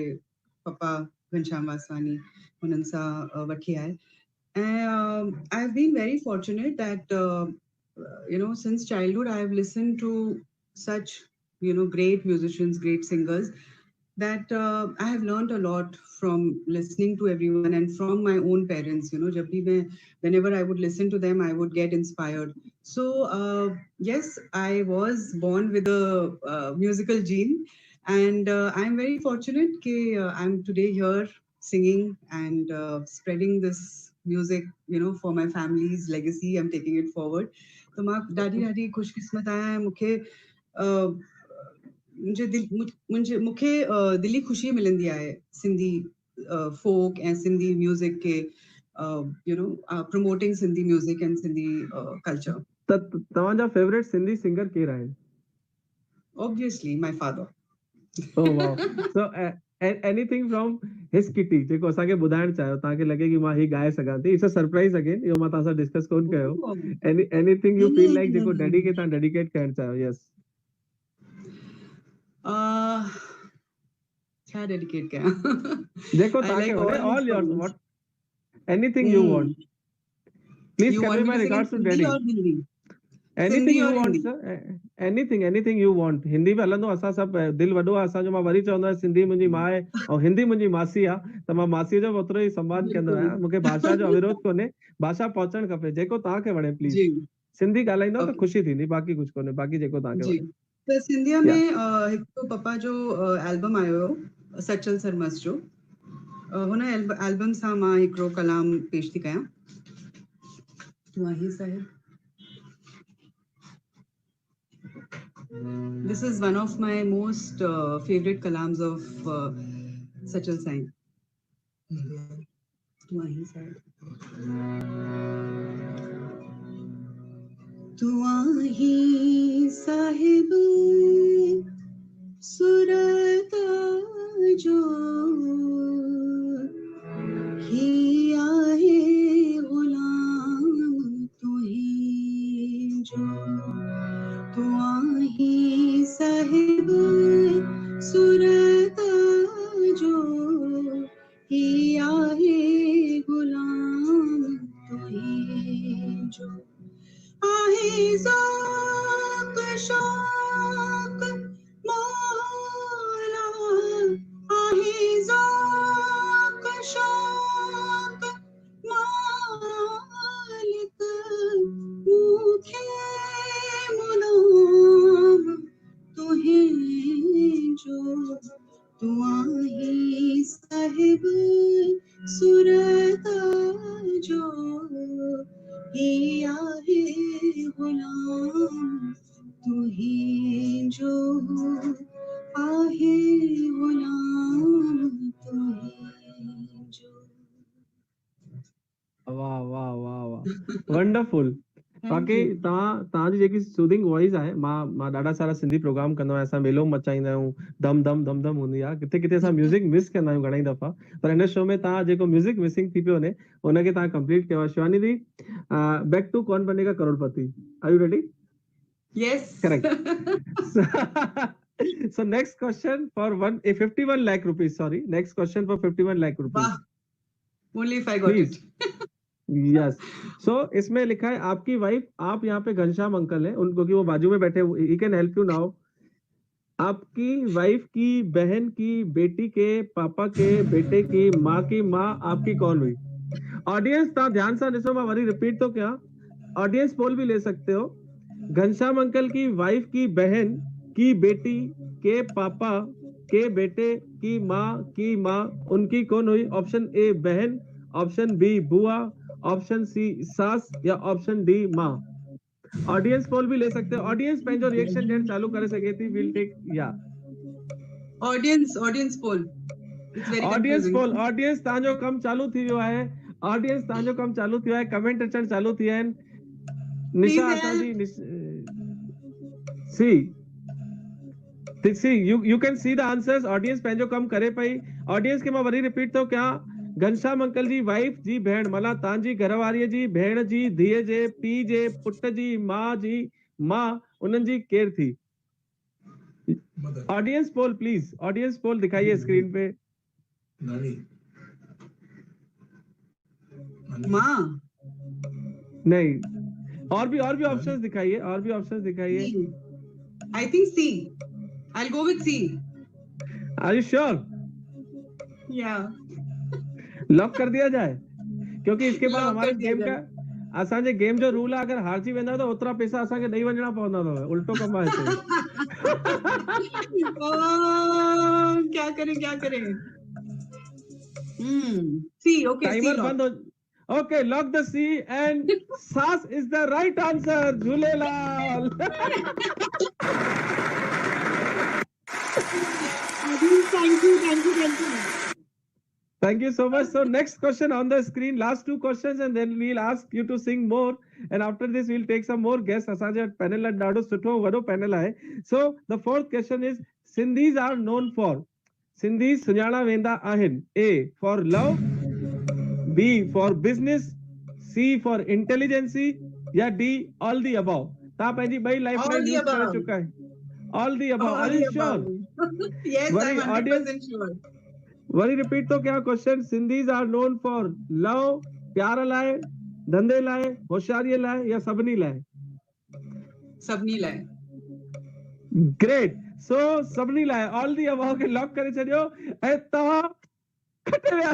Speaker 2: पापा घनश्याम वासवानी उन्हनि सां वठी आहे। And I've been very fortunate that since childhood I've listened to such great musicians, great singers, that I have learned a lot from listening to everyone and from my own parents. Whenever I would listen to them, I would get inspired. So yes, I was born with a musical gene, and I'm very fortunate that I'm today here singing and spreading this music, for my family's legacy. I'm taking it forward. So मां ॾाढी खुशकिस्मत आहियां। मूंखे दिली ख़ुशी मिलंदी आहे सिंधी फोक ऐं सिंधी म्यूज़िक खे promoting Sindhi music and Sindhi culture.
Speaker 1: त तव्हांजा फेवरेट सिंधी सिंगर केर आहिनि?
Speaker 2: Obviously my father.
Speaker 1: Oh wow. So anything from his kitty जेको असांखे ॿुधाइण चाहियो तव्हांखे लॻे कि मां ही ॻाए सघां थी, इट्स अ सरप्राइज अगेन, इहो मां तव्हां सां डिस्कस कोन कयो। एनीथिंग यू फील लाइक जेको डैडी खे तव्हां डेडिकेट करणु चाहियो? यस,
Speaker 2: क्या डेडिकेट कयां?
Speaker 1: जेको
Speaker 2: I
Speaker 1: तव्हांखे
Speaker 2: like
Speaker 1: वणे,
Speaker 2: all his
Speaker 1: all your
Speaker 2: songs.
Speaker 1: What anything you want, please
Speaker 2: You
Speaker 1: convey
Speaker 2: want me
Speaker 1: my
Speaker 2: to sing in
Speaker 1: regards to
Speaker 2: Hindi
Speaker 1: daddy.
Speaker 2: or Hindi?
Speaker 1: Anything
Speaker 2: Hindi
Speaker 1: you
Speaker 2: or
Speaker 1: want
Speaker 2: Hindi?
Speaker 1: Sir, anything you want. Hindi में हलंदो, असां सभु दिलि वॾो आहे असांजो। मां वरी चवंदो आहियां सिंधी मुंहिंजी माउ आहे ऐं हिंदी मुंहिंजी मासी आहे, त मां मासीअ जो बि ओतिरो ई सम्मान कंदो
Speaker 2: बिल्कुल।
Speaker 1: आहियां। मूंखे भाषा जो अविरोध कोन्हे, भाषा पहुचणु खपे, जेको तव्हांखे वणे प्लीज।
Speaker 2: जी,
Speaker 1: सिंधी ॻाल्हाईंदव त
Speaker 2: ओके,
Speaker 1: ख़ुशी थींदी, बाक़ी कुझु कोन्हे, बाक़ी जेको तव्हांखे
Speaker 2: जी।
Speaker 1: वणे।
Speaker 2: त सिंधीअ
Speaker 1: या
Speaker 2: में हिकु पप्पा जो एल्बम आयो हो सचल सरमस जो, हुन एल्बम सां मां हिकिड़ो कलाम पेश थी कयां। वाही Sahib, this is one of my most favorite kalams of Sachal Sain. वाही साहिब, तू आही साहिब सूरत जो ही आहे गुलाम तू ही जो, तू आही साहिब सूरत जो ही आहे गुलाम तू ही जो, आहे ज़ौक़ शौक़ मौला, आहे ज़ौक़ शौक़ मालिक, मूंखे मुनाम तुहीं जो, तू आही साहिब सूरत जो ही आहे गुलाम तुहीं जो, आहे गुलाम तुहीं जो।
Speaker 1: वाह वाह वाह वाह, वंडरफुल।
Speaker 2: थैंक
Speaker 1: बाक़ी
Speaker 2: यू।
Speaker 1: तव्हांजी जेकी सूदिंग वॉइस आहे, मां ॾाढा सारा सिंधी प्रोग्राम कंदो आहियां, असां मेलो मचाईंदा आहियूं, धम धम धम धम हूंदी आहे, किथे किथे असां म्यूज़िक मिस कंदा आहियूं घणेई दफ़ा, पर हिन शो में तव्हां जेको म्यूज़िक मिसिंग थी पियो वञे उनखे तव्हां कंप्लीट कयो आहे। शिवानी दी, back to Kaun Banega Crorepati, are you ready?
Speaker 2: Yes.
Speaker 1: Correct. So next question for 51 lakh rupees, sorry, next question for 51 lakh rupees.
Speaker 2: वाह, only if I got
Speaker 1: Please.
Speaker 2: it.
Speaker 1: Yes, so इसमें लिखा है आपकी वाइफ, आप यहाँ पे घनश्याम अंकल हैं उनको, कि वो बाजू में बैठे, he can help you now. आपकी वाइफ की बहन की बेटी के पापा के बेटे की माँ आपकी कौन हुई? ऑडियंस तव्हां ध्यान सां ॾिसो, मां वरी रिपीट तो क्या, ऑडियंस पोल भी ले सकते हो। घनश्याम अंकल की वाइफ की बहन की बेटी के पापा के बेटे की माँ उनकी कौन हुई? ऑप्शन ए बहन, ऑप्शन बी बुआ, ऑप्शन सी सास, या ऑप्शन डी माँ। ऑडियंस पोल भी ले सकते हो, ऑडियंस पंहिंजो रिएक्शन ॾियणु चालू करे सघे थी। विल टेक या
Speaker 2: Audience poll. It's very
Speaker 1: audience
Speaker 2: confusing.
Speaker 1: Poll, audience तव्हांजो कमु चालू थी वियो आहे, ऑडियंस तव्हांजो कमु चालू थियो आहे, कमेंट अचणु चालू थी विया आहिनि। निशा
Speaker 2: Please
Speaker 1: असांजी see you can see the answers, audience पंहिंजो कमु करे पई। ऑडियंस खे मां वरी रिपीट थो कयां, घनश्याम अंकल जी वाइफ जी भेण, माना तव्हांजी घरवारीअ जी भेण जी धीअ जे पीउ जे पुट जी माउ जी मां, उन्हनि जी केर थी? Audience poll please, audience poll दिखाइए स्क्रीन पे।
Speaker 2: माँ,
Speaker 1: नहीं, और भी ऑप्शंस दिखाइए, और भी ऑप्शंस दिखाइए।
Speaker 2: I think C. I'll go with C.
Speaker 1: Are you sure?
Speaker 2: Yeah.
Speaker 1: लॉक कर दिया जाए, क्योंकि इसके बाद
Speaker 2: Lock
Speaker 1: हमारे
Speaker 2: कर दिया
Speaker 1: गेम
Speaker 2: जाए।
Speaker 1: का, असांजे गेम जो रूल आहे, अगर हारजी वेंदा त ओतिरा पैसा असांखे ॾेई वञणा पवंदा अथव, उल्टो कमु आहे हिते।
Speaker 2: क्या करें? C. Okay, C
Speaker 1: timer
Speaker 2: lock.
Speaker 1: बंद हो। Okay, lock the C and सास is the right answer. Jhulelal.
Speaker 2: Thank you.
Speaker 1: Thank you so much. So next question on the screen, last two questions, and then we'll ask you to sing more. And after this, we'll take some more guests. असांजे panel ॾाढो सुठो वॾो panel आहे. So the fourth question is, Sindhis are known for, Sindhi सुञाणा वेंदा आहिनि? A for love, B for business, C for intelligence या D all the above? तव्हां पंहिंजी ॿई life
Speaker 2: All
Speaker 1: line
Speaker 2: the
Speaker 1: use करे
Speaker 2: above.
Speaker 1: चुका आहियो. All the above.
Speaker 2: All
Speaker 1: Are
Speaker 2: the
Speaker 1: you sure?
Speaker 2: above. Yes,
Speaker 1: Worry,
Speaker 2: I'm 100% sure.
Speaker 1: Worry repeat तो क्या question? Sindhis are known for love, प्यार लाइ, धंधे लाइ, होशियारीअ लाइ या सभिनी लाइ?
Speaker 2: सभिनी लाइ.
Speaker 1: ग्रेट. सो सभिनी लाइ ऑल दी अबव खे लॉक करे छॾियो ऐं तव्हां खटे विया.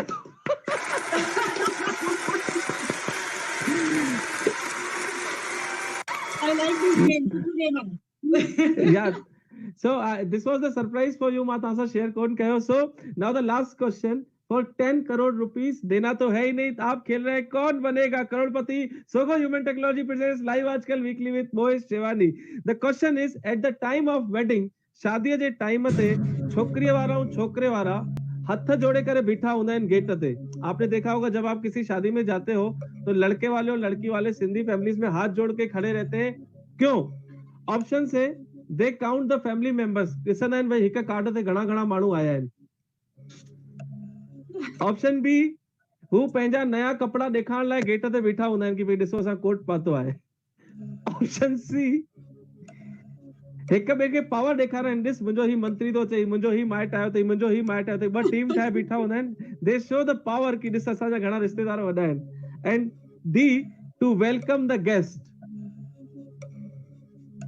Speaker 2: I like this game.
Speaker 1: Yeah. So this was the surprise for you. मां तव्हां सां शेयर कोन कयो. So now the last question. For 10 crore rupees देना तो है ही नहीं. आप खेल रहे हैं Kaun Banega Crorepati. Sogo human technology presents live Aajkal weekly with Mohit Shewani. The question is at the time of wedding, शादीअ जे टाइम ते छोकरीअ वारा ऐं छोकरे वारा हथ जोड़े करे बीठा हूंदा आहिनि गेट ते. आपने देखा होगा जब आप किसी शादी में जाते हो तो लड़के वाले और लड़की वाले सिंधी फैमिलीज में हाथ जोड़ के खड़े रहते हैं. क्यों? ऑप्शन से they count the family members. ॾिसंदा आहिनि भई हिक कार्ड ते घणा घणा माण्हू आया आहिनि. ऑप्शन बी, हू पंहिंजा नया कपड़ा ॾेखारण लाइ गेट ते बीठा हूंदा आहिनि कि भई ॾिसो असां कोट पातो आहे. ऑप्शन सी, हिक ॿिए खे पावर ॾेखारण. ॾिस मुंहिंजो ही मंत्री थो चई, मुंहिंजो ही माइट आयो अथई, मुंहिंजो ही माइट आयो अथई. ॿ टीम ठाहे बीठा हूंदा आहिनि. दे शो द पावर कि ॾिस असांजा घणा रिश्तेदार वॾा आहिनि. And D, to welcome the guest.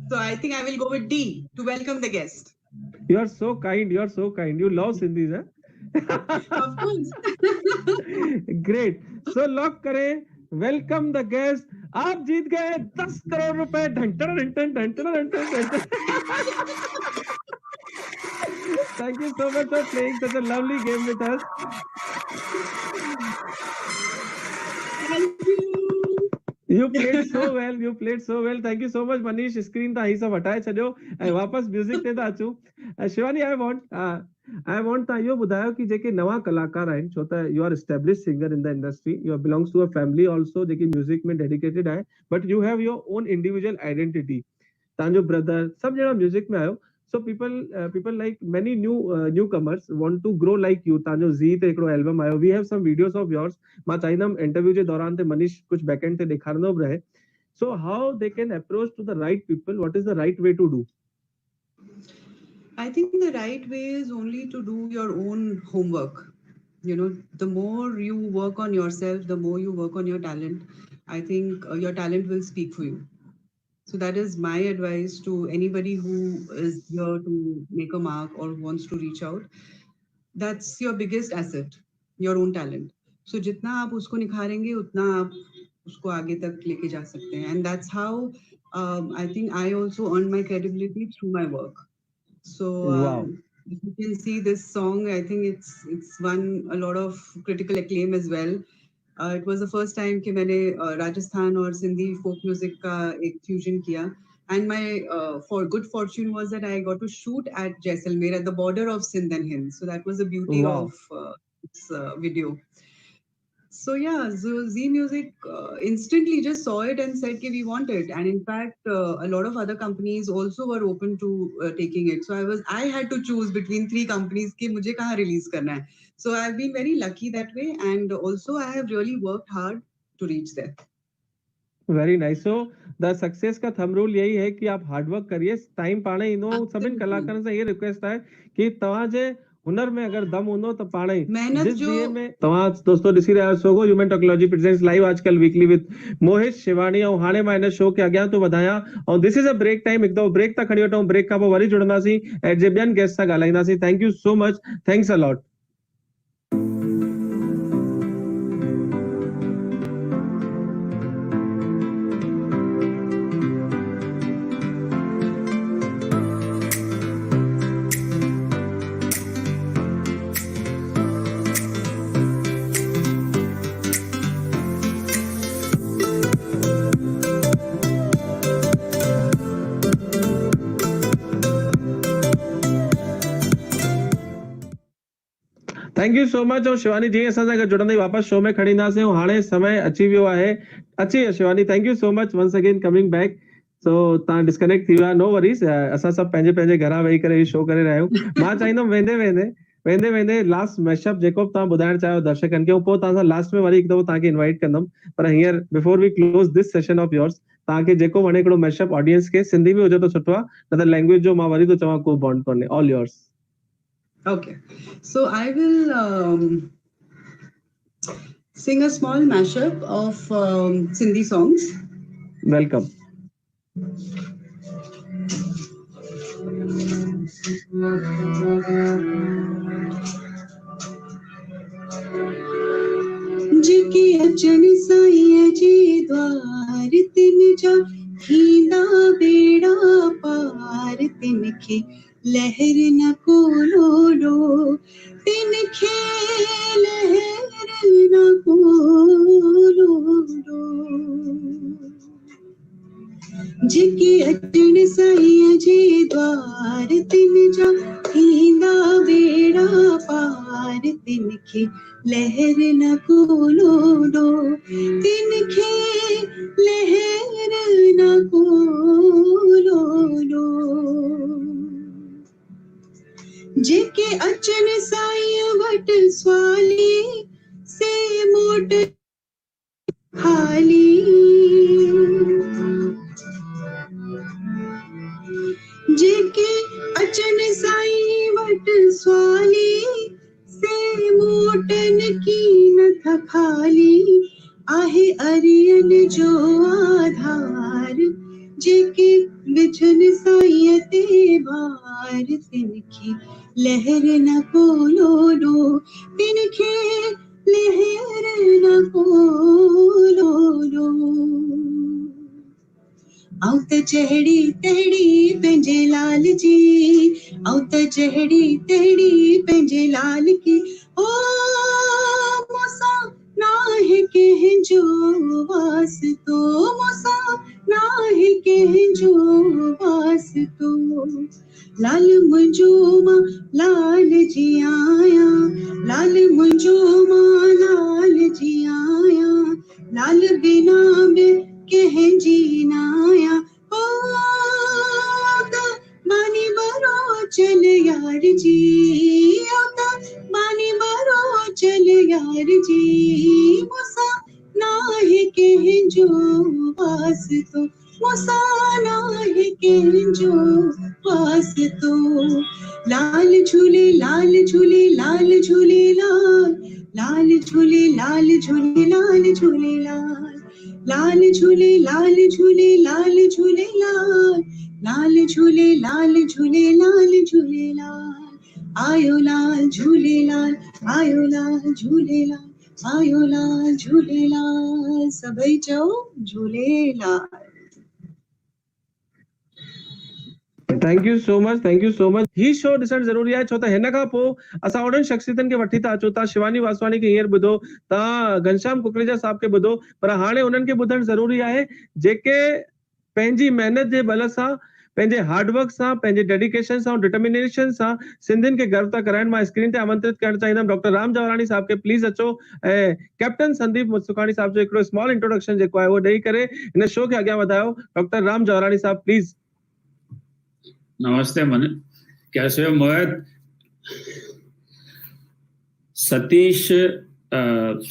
Speaker 2: So I think I will go with D, to welcome the guest.
Speaker 1: You are so kind. You are so kind. You love Sindhis, huh?
Speaker 2: Of course.
Speaker 1: Great. So lock करें. Welcome the guest. आप जीत गए 10 करोड़ रुपए. Thank you so much for playing such a lovely game with us.
Speaker 2: Thank you.
Speaker 1: You played so well. You played so well. Thank you so much, Manish. Screen तां ही सभु हटाए छॾियो ऐं वापस म्यूज़िक ते था अचूं. शिवानी, I want तव्हां इहो ॿुधायो कि जेके नवां कलाकार आहिनि, छो त you are established singer in the industry, you belongs to a family also जेकी म्यूज़िक में डेडिकेटेड आहे, but you have your own individual identity. तव्हांजो ब्रदर सभु ॼणा म्यूज़िक में आहियो. So people like many newcomers want to grow like you. तव्हांजो ज़ी ते हिकिड़ो एल्बम आयो. We have some videos of yours. मां चाहींदमि इंटरव्यू जे दौरान ते मनीष कुझु बैकएंड ते ॾेखारींदो बि रहे. So how they can approach to the right people? What is the right way to do?
Speaker 2: I think the right way is only to do your own homework. You know, the more you work on yourself, the more you work on your talent, I think your talent will speak for you. So that is my advice to anybody who is here to make a mark or wants to reach out. That's your biggest asset, your own talent. So जितना आप उसको निखारेंगे उतना आप उसको आगे तक लेके जा सकते हैं. And that's how I think I also earned my credibility through my work. So
Speaker 1: Wow.
Speaker 2: if you can see this song, I think it's won a lot of critical acclaim as well. It was the first time कि मैंने राजस्थान और सिंधी folk music का एक fusion किया. And my for good fortune was that I got to shoot at Jaisalmer at the border of Sindh and Hind. So that was the beauty
Speaker 1: Wow.
Speaker 2: of this video. So yeah, Z Music instantly just saw it and said कि we want it. And in fact, a lot of other companies also were open to taking it. So I had to choose between 3 companies कि मुझे कहाँ release करना है. So I've been very lucky that way, and also I have really worked hard to reach there.
Speaker 1: Very nice. So the success का थंब रूल यही है कि आप हार्ड वर्क करिए. टाइम पाणे ईंदो. सभिनि कलाकारनि सां ये रिक्वेस्ट आहे कि तव्हां जे हुनर में अगर दम हूंदो त पाणे ई
Speaker 2: मेहनत
Speaker 1: जिस
Speaker 2: जो
Speaker 1: दिए में तव्हां दोस्तों ॾिसी रहिया आहियो Sogo human technology presents live Aajkal weekly with Mohit Shewani. ऐं हाणे मां हिन शो खे अॻियां थो वधायां ऐं this is a break time. हिकु दफ़ो ब्रेक था खणी वठूं. ब्रेक खां पोइ वरी जुड़ंदासीं ऐं जे ॿियनि गेस्ट सां ॻाल्हाईंदासीं. Thank you so much. Thanks a lot. Thank you so much. और शिवानी जी असां सां गॾु जुड़ंदे ई वापसि शो में खणी ईंदासीं. ऐं हाणे समय अची वियो आहे. अची वियो Shivani. Thank you so much once again coming back. So तव्हां डिस्कनेक्ट थी विया. No worries. असां सभु पंहिंजे पंहिंजे घरां वेही करे शो करे रहिया आहियूं. मां चाहींदुमि वेंदे वेंदे वेंदे वेंदे लास्ट मैशअप जेको तव्हां ॿुधाइण चाहियो दर्शकनि खे पोइ तव्हां सां लास्ट में वरी हिकु दफ़ो तव्हांखे इनवाइट कंदुमि, पर हींअर before we close this session of yours तव्हांखे जेको वणे हिकिड़ो मैशअप ऑडियंस खे, सिंधी में हुजे त सुठो आहे, न त लैंग्वेज जो मां वरी थो चवां को बॉन्ड कोन्हे, all yours.
Speaker 2: Okay, so I will sing a small mashup of Sindhi songs.
Speaker 1: Welcome.
Speaker 2: जेके अचन साईं जी द्वार तिन जा थींदा बेड़ा पार, तिनखे लहर न कोलो तिनखे लहर न कोलो। जेके अचन साईं जी द्वार तिन जा थींदा बेड़ा पार, तिनखे लहर न कोलो तिनखे लहर न कोलो। जेके अचन साईं वट स्वाली से मोट खाली, जेके अचन साईं वट स्वाली से मोटन की न खाली, आहे अरियन जो आधार, जेके विझन साईं ते भार, तिनखे लहर न कोलो तिनखे लहर न कोलो। आऊं त जहिड़ी तहिड़ी पंहिंजे लाल जी, आऊं त जहिड़ी तहिड़ी पंहिंजे लाल की, ओ मूंसां नाहे कंहिंजो वास्तो, मूंसां नाहे कंहिंजो वास्तो। लाल मुंहिंजो मां लाल जी आहियां, लाल मुंहिंजो मां लाल जी आहियां, लाल बिना में कंहिंजी न आहियां। ओ त मानी बरो चल यार जी, ओ त मानी बरो चल यार जी, मूंसां नाहे कंहिंजो वास्तो, मूंसां नाहे कंहिंजो वास्तो। लाल झूले लाल झूले लाल झूले लाल, लाल झूले लाल झूले लाल झूले लाल, लाल झूले लाल झूले लाल झूले लाल, लाल झूले लाल झूले लाल झूले लाल। आयो लाल झूलेलाल, आयो लाल झूलेलाल, आयो लाल झूलेलाल, सभई चओ Jhulelal.
Speaker 1: Thank you so much, thank you so much. He show ॾिसण ज़रूरी आहे, छो त हिन खां पोइ असां ओड़नि शख़्सियतनि खे वठी था अचूं। तव्हां शिवानी वासवाणी खे हींअर ॿुधो, तव्हां घनश्याम कुकरेजा साहब खे ॿुधो, पर हाणे उन्हनि खे ॿुधणु ज़रूरी आहे जेके पंहिंजी महिनत जे बल सां, पंहिंजे हार्डवर्क सां, पंहिंजे डेडिकेशन सां, डिटर्मिनेशन सां सिंधियुनि खे गर्व था कराइनि। मां स्क्रीन ते आमंत्रित करणु चाहींदुमि डॉक्टर राम जवाराणी साहब खे, प्लीज़ अचो ऐं कैप्टन संदीप मुत्सुखाणी साहब जो हिकिड़ो स्मॉल इंट्रोडक्शन जेको आहे उहो ॾेई करे हिन शो खे अॻियां वधायो। डॉक्टर राम जवाराणी साहब प्लीज़।
Speaker 4: नमस्ते मन, कैसे हो मोहित? सतीश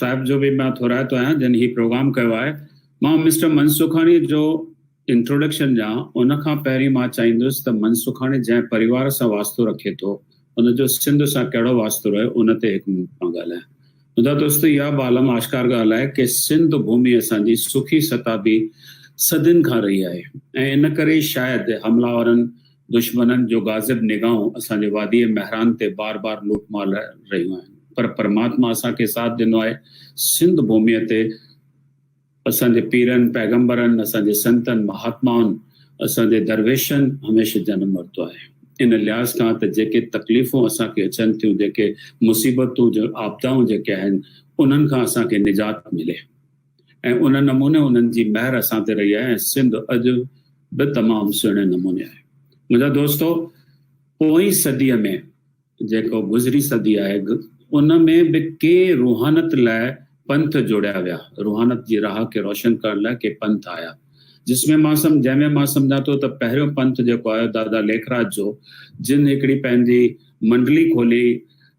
Speaker 4: साहब जो भी मैं थोड़ा तो आहियां जिन ही प्रोग्राम कयो आहे। मां मिस्टर मनसुखाणी जो इंट्रोडक्शन ॾियां उन खां पहिरीं मां चाहींदुसि त मनसुखाणी जंहिं परिवार सां वास्तो रखे थो उन जो सिंध सां कहिड़ो वास्तो रहे उन ते हिकु मां ॻाल्हायां। मुंहिंजा दोस्त इहा बालम आश्कार ॻाल्हि आहे कि सिंध भूमि असांजी सुखी सताबी सदियुनि खां रही आहे ऐं इन करे शायदि हमलावरनि दुश्मननि जो गाज़िब निगाहूं असांजे वादीअ महरान ते बार बार लूटमार रहियूं आहिनि, पर परमात्मा असांखे साथ ॾिनो आहे। सिंध भूमीअ ते असांजे पीरनि पैगंबरनि, असांजे संतनि महात्माउनि, असांजे दरवेशनि हमेशह जनम वरितो आहे। इन लिहाज़ खां त जेके तकलीफ़ूं असांखे अचनि थियूं, जेके मुसीबतूं जो आपदाऊं जेके आहिनि उन्हनि खां असांखे निजात मिले ऐं उन नमूने उन्हनि जी महर असां ते रही आहे ऐं सिंध अॼु बि तमामु सुहिणे नमूने आहे। मुंहिंजा दोस्तो, पोइ सदीअ में जेको गुज़री सदी आहे उन में बि के रूहानत लाइ पंथ जोड़िया विया, रूहानत जी राह खे रोशन करण लाइ के पंथ आया, जंहिंमें मां सम्झां थो त पहिरियों पंथ जेको आहे दादा लेखराज जो, जिन हिकिड़ी पंहिंजी मंडली खोली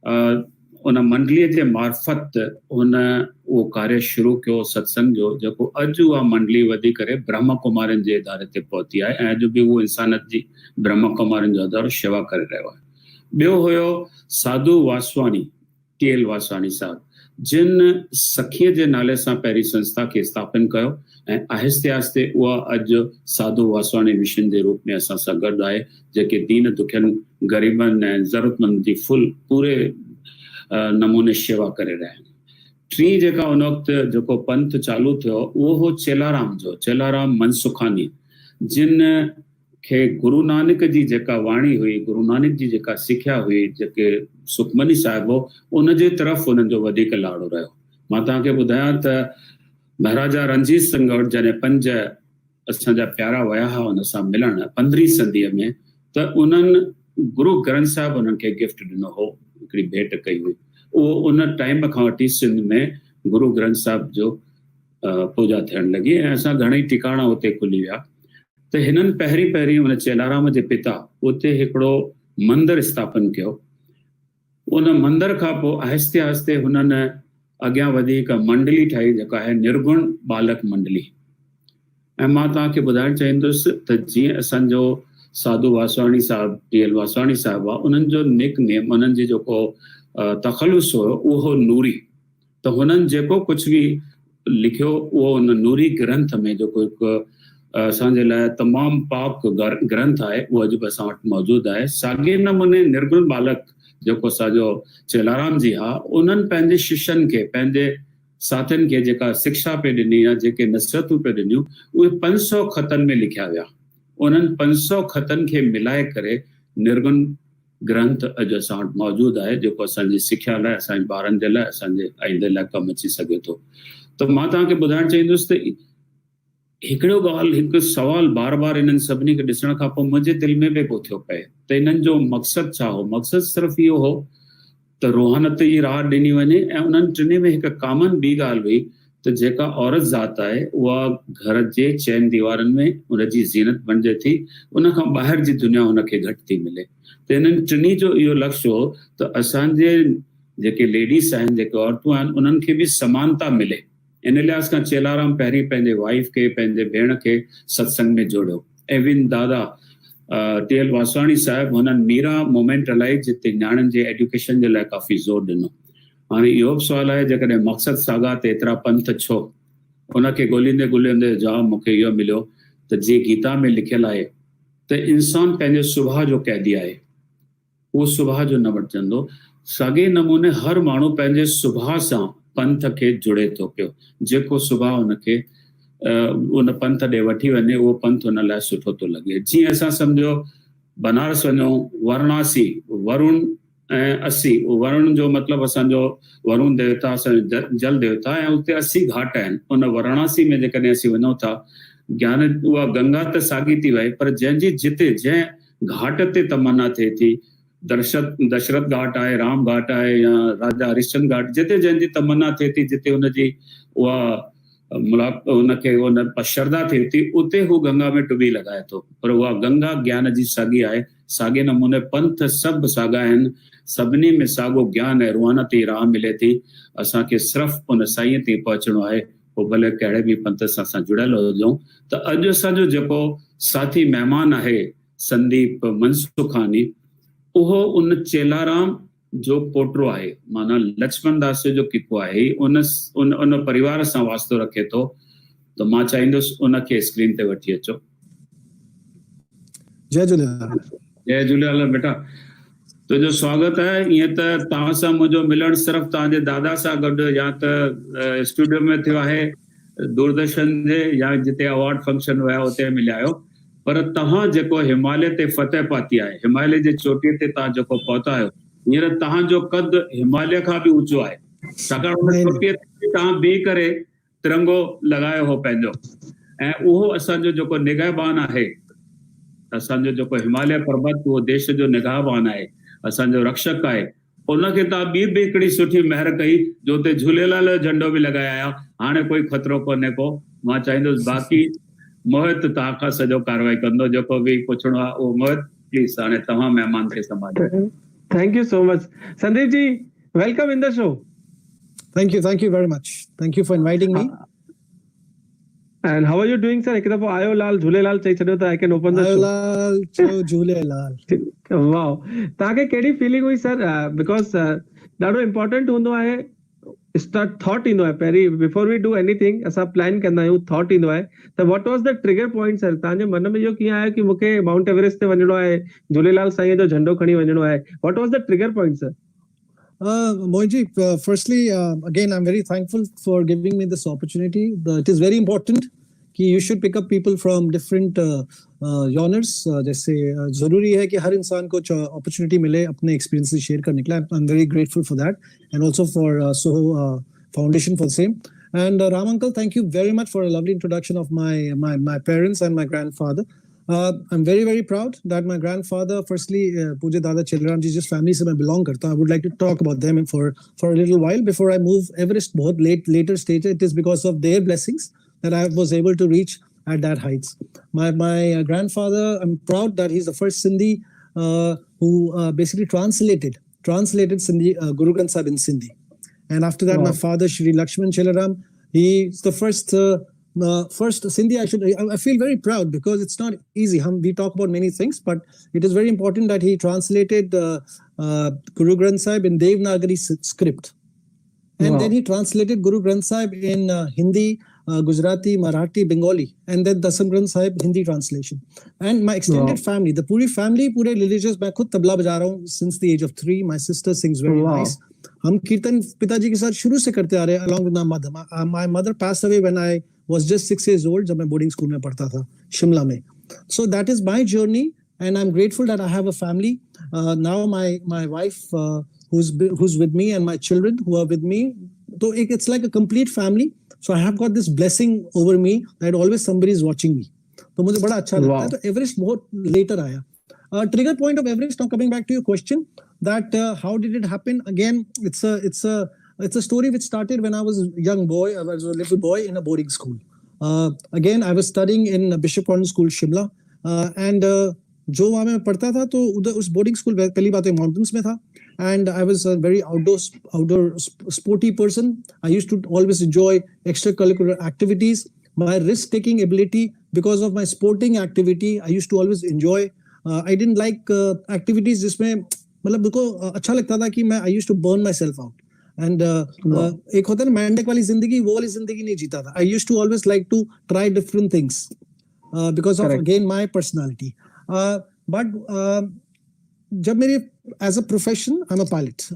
Speaker 4: उन मंडलीअ जे मार्फत हुन उहो कार्य शुरू कयो सत्संग जो, जेको अॼु उहा मंडली वधी करे ब्रह्म कुमारियुनि जे इदारे ते पहुती आहे ऐं अॼु बि उहो इंसानियत जी ब्रह्म कुमारियुनि जो इदारो शेवा करे रहियो आहे। ॿियो हुयो साधू वासवानी, TL वासवानी साहब, जिन सखीअ जे नाले सां पहिरीं संस्था खे स्थापन कयो ऐं आहिस्ते आहिस्ते उहा अॼु साधू वासवानी मिशन जे रूप में असां सां गॾु आहे, जेके दीन दुखियनि ग़रीबनि ऐं ज़रूरतमंद जी पूरे नमूने शेवा करे रहिया आहिनि। टी जेका उन वक़्तु जेको पंथ चालू थियो उहो हो चेलाराम जो, चेलाराम मनसुखानी, जिन खे गुरु नानक जी जेका वाणी हुई, गुरु नानक जी जेका सिख्या हुई, जेके सुखमनी साहिब हो, उन जे तरफ़ उन्हनि जो वधीक लाड़ो रहियो। मां तव्हांखे ॿुधायां त महाराजा रणजीत सिंह वटि जॾहिं 5 असांजा प्यारा विया हुआ उन सां मिलण 15वीं सदीअ में, त उन्हनि गुरु ग्रंथ साहिब उन्हनि खे गिफ्ट ॾिनो हो, हिकिड़ी भेंट कई हुई। उहो उन टाइम खां वठी सिंध में गुरु ग्रंथ साहिब जो पूजा थियण लॻी ऐं असां घणेई टिकाणा उते खुली विया। त हिननि पहिरीं उन चेलाराम जे पिता उते हिकिड़ो मंदरु स्थापन कयो। उन मंदर खां पोइ आहिस्ते आहिस्ते हुननि अॻियां वधी हिकु मंडली ठाही जेका आहे निर्गुण बालक मंडली। ऐं मां तव्हांखे ॿुधाइणु चाहींदुसि त जीअं असांजो साधू वासवाणी साहिब, TL वासवाणी साहिब आहे, उन्हनि जो निक नेम, उन्हनि जो जेको तखलुस हुयो उहो नूरी। त हुननि जेको कुझु बि लिखियो उहो उन नूरी ग्रंथ में, जेको हिकु असांजे लाइ तमामु पाक ग्रंथ आहे, उहो अॼु बि असां वटि मौजूदु आहे। साॻे नमूने निर्गुण बालक जेको असांजो चेलाराम जी आहे, उन्हनि पंहिंजे शिष्यनि खे, पंहिंजे साथियुनि खे जेका शिक्षा पे ॾिनी या जेके नसीहतूं पे ॾिनियूं, उहे 500 ख़तनि में लिखिया विया। उन्हनि 500 ख़तनि खे मिलाए करे निर्गुण ग्रंथ अॼु असां वटि मौजूदु आहे, जेको असांजी सिख्या लाइ, असांजे ॿारनि जे लाइ, असांजे आईंदे लाइ कमु अची सघे थो। त मां तव्हांखे ॿुधाइणु चाहींदुसि त हिकिड़ो ॻाल्हि, हिकु सुवाल बार बार इन्हनि सभिनी खे ॾिसण खां पोइ मुंहिंजे दिलि में बि पियो थियो पए त इन्हनि जो मक़सदु छा हो। मक़सदु सिर्फ़ु इहो हो त रूहानत जी राह ॾिनी वञे ऐं उन्हनि टिनी में हिकु कॉमन ॿी ॻाल्हि हुई त जेका औरत ज़ात आहे उहा घर जे 4 दीवारनि में उनजी ज़ीनत बणिजे थी, उन खां ॿाहिरि जी दुनिया हुनखे घटि थी मिले। त इन्हनि टिनी जो इहो लक्ष्य हो त असांजे जेके लेडीस आहिनि, जेके औरतूं आहिनि, उन्हनि खे बि समानता मिले। इन लिहाज़ खां चेलाराम पहिरीं पंहिंजे वाइफ खे, पंहिंजे भेण खे सत्संग में जोड़ियो। एविन दादा TL वासवाणी साहिब, हुननि मीरा मूवमेंट हलाई जिते न्याणियुनि जे एजुकेशन जे लाइ काफ़ी ज़ोर ॾिनो। हाणे इहो बि सुवालु आहे, जेकॾहिं मक़सदु साॻा त एतिरा पंथ छो? उनखे ॻोल्हींदे ॻोल्हींदे जवाबु मूंखे इहो मिलियो त जीअं गीता में लिखियलु आहे त इंसानु पंहिंजे सुभाउ जो कैदी आहे, उहो सुभाउ जो न वठिजंदो। साॻे नमूने हर माण्हू पंहिंजे सुभाउ सां पंथ खे जुड़े थो पियो। जेको सुभाउ हुनखे उन पंथ ॾे वठी वञे, उहो पंथ हुन लाइ सुठो थो लॻे। जीअं असां सम्झो बनारस वञूं, वाराणसी, वरुण ऐं 80, वरुण जो मतिलबु असांजो वरुण देवता, असांजो जल देवता, ऐं उते 80 घाट आहिनि। उन वाराणसी में जेकॾहिं असीं वञूं था, ज्ञान उहा गंगा त साॻी थी वहे, पर जंहिंजी जिते जंहिं घाट ते तमन्ना थिए थी, दशरथ घाट आहे, राम घाट आहे, या राजा हरिश्चंद्र घाट, जिते जंहिंजी तमन्ना थिए थी, जिते हुनजी उहा हुनखे उन श्रद्धा थिए थी, उते हू गंगा में टुॿी लॻाए थो। पर उहा गंगा ज्ञान जी साॻी आहे। साॻे नमूने पंथ सभु साॻा आहिनि, सभिनी में साॻियो ज्ञान ऐं रुहानत जी राह मिले थी। असांखे सिर्फ़ु उन साईं ते पहुचणो आहे, पोइ भले कहिड़े बि पंथ सां असां जुड़ियल हुजूं। त अॼु असांजो जेको साथी महिमान आहे संदीप मनसुखानी, उहो उन चेलाराम जो पोटो आहे, माना लक्ष्मण दास जो किको आहे, उन परिवार सां वास्तो रखे थो। त मां चाहींदुसि उनखे स्क्रीन ते वठी अचो।
Speaker 5: जय झूलेलाल।
Speaker 4: जय झूलेलाल बेटा, तुंहिंजो स्वागत आहे। ईअं त तव्हां सां मुंहिंजो मिलणु सिर्फ़ु तव्हांजे दादा सां गॾु या त स्टूडियो में थियो आहे दूरदर्शन जे, या जिते अवार्ड फंक्शन हुया उते मिलिया आहियो, पर तव्हां जेको हिमालय ते फतेह पाती आहे, हिमालय जे चोटीअ ते तव्हां जेको पहुता आहियो, हींअर तव्हांजो कद हिमालय खां बि ऊचो आहे, छाकाणि हुन चोटीअ ते तव्हां बीह करे तिरंगो लॻायो हो पंहिंजो। ऐं उहो असांजो जेको निगहबान आहे, असांजो जेको हिमालय पर्वत, उहो देश जो निगहबान आहे, असांजो रक्षक आहे। उनखे तव्हां ॿी बि हिकिड़ी सुठी महिर कई जो हुते झूलेलाल जो झंडो बि लॻाए आया। हाणे कोई ख़तरो कोन्हे को। मां चाहींदुसि बाक़ी मोहित तव्हां खां सॼो कार्रवाई कंदो, जेको बि पुछणो आहे उहो। मोहित प्लीज़, हाणे तव्हां महिमान खे संभालियो।
Speaker 1: Thank you so much. Sandeep ji, welcome in the show.
Speaker 5: Thank you very much. Thank you for inviting me.
Speaker 1: And how are you doing, sir? एक दफो आयो लाल झूलेलाल चई छॾियो त I can open the show.
Speaker 5: Ayolal cho Jhulelal.
Speaker 1: Wow. तव्हांखे कहिड़ी फीलिंग हुई सर? Because ॾाढो इम्पोर्टेंट हूंदो आहे स्टार्ट थॉट ईंदो आहे पहिरीं बिफोर वी डू एनीथिंग असां प्लान कंदा आहियूं थॉट ईंदो आहे त what was the trigger point sir तव्हांजे मन में इहो कीअं आयो कि मूंखे माउंट एवरेस्ट ते वञिणो आहे झूलेलाल साईं जो झंडो खणी वञिणो आहे what was the trigger point sir
Speaker 5: Moinji, firstly, again, I'm very thankful for giving me this opportunity. It is very important कि you should pick up people from different genres. जैसे जरूरी है कि हर इंसान को opportunity मिले अपने experiences share करने के लिए. I'm very grateful for that, and also for Soho Foundation for the same. And Ram uncle, thank you very much for a lovely introduction of my parents and my grandfather. I'm very proud that my grandfather, firstly, Pujya Dada Chilram ji, जिस family से मैं belong करता हूँ, I would like to talk about them for a little while before I move Everest. बहुत later stage, it is because of their blessings that I was able to reach at that heights. My grandfather, I'm proud that he's the first Sindhi who basically translated Sindhi Guru Granth Sahib in Sindhi. And after that, my father, Shri Lakshman Chilaram, he's the first Sindhi. I feel very proud because it's not easy. We talk about many things, but it is very important that he translated Guru Granth Sahib in Devanagari script. And then he translated Guru Granth Sahib in Hindi, Gujarati, Marathi, Bengali, and then Dasam Granth Sahib Hindi translation. And my extended family, the puri family, pure religious. मैं खुद तबला बजा रहा हूँ since the age of 3. My sister sings very nice. हम कीर्तन पिताजी के साथ शुरू से करते आ रहे हैं along with my mother. My mother passed away when I was just 6 years old जब मैं boarding school में पढ़ता था शिमला में. So that is my journey, and I'm grateful that I have a family. Now my wife who's with me and my children who are with me. So it's like a complete family. So I have got this blessing over me that always somebody is watching me. तो मुझे बड़ा अच्छा लगता है. तो एवरेस्ट बहुत later आया. Trigger point of Everest. Now coming back to your question, that how did it happen? Again, it's a story which started when I was a young boy. I was a little boy in a boarding school. Again, I was studying in Bishop Gordon School, Shimla, and जो वहाँ मैं पढ़ता था तो उधर उस boarding school पहली बात है mountains में था, and I was a very outdoor sporty person. I used to always enjoy extracurricular activities. My risk-taking ability, because of my sporting activity, I used to always enjoy. I didn't like activities जिसमें मतलब देखो अच्छा लगता था कि मैं I used to burn myself out. And एक होता है ना मैंडेक वाली जिंदगी, वो वाली जिंदगी नहीं जीता था. I used to always like to try different things because of again my personality. But जब मेरे as a profession, I'm a pilot.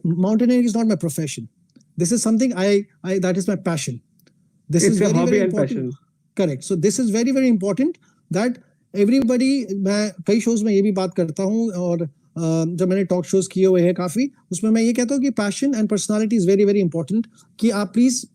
Speaker 5: Mountaineering is not my profession. This is something that is my passion. This is very important. Passion. Correct. So this is very important that everybody, मैं कई shows में ये भी बात करता हूँ और जब मैंने टॉक शोज किए हुए हैं काफी, उसमें मैं ये कहता हूँ कि passion and personality is very important. कि आप please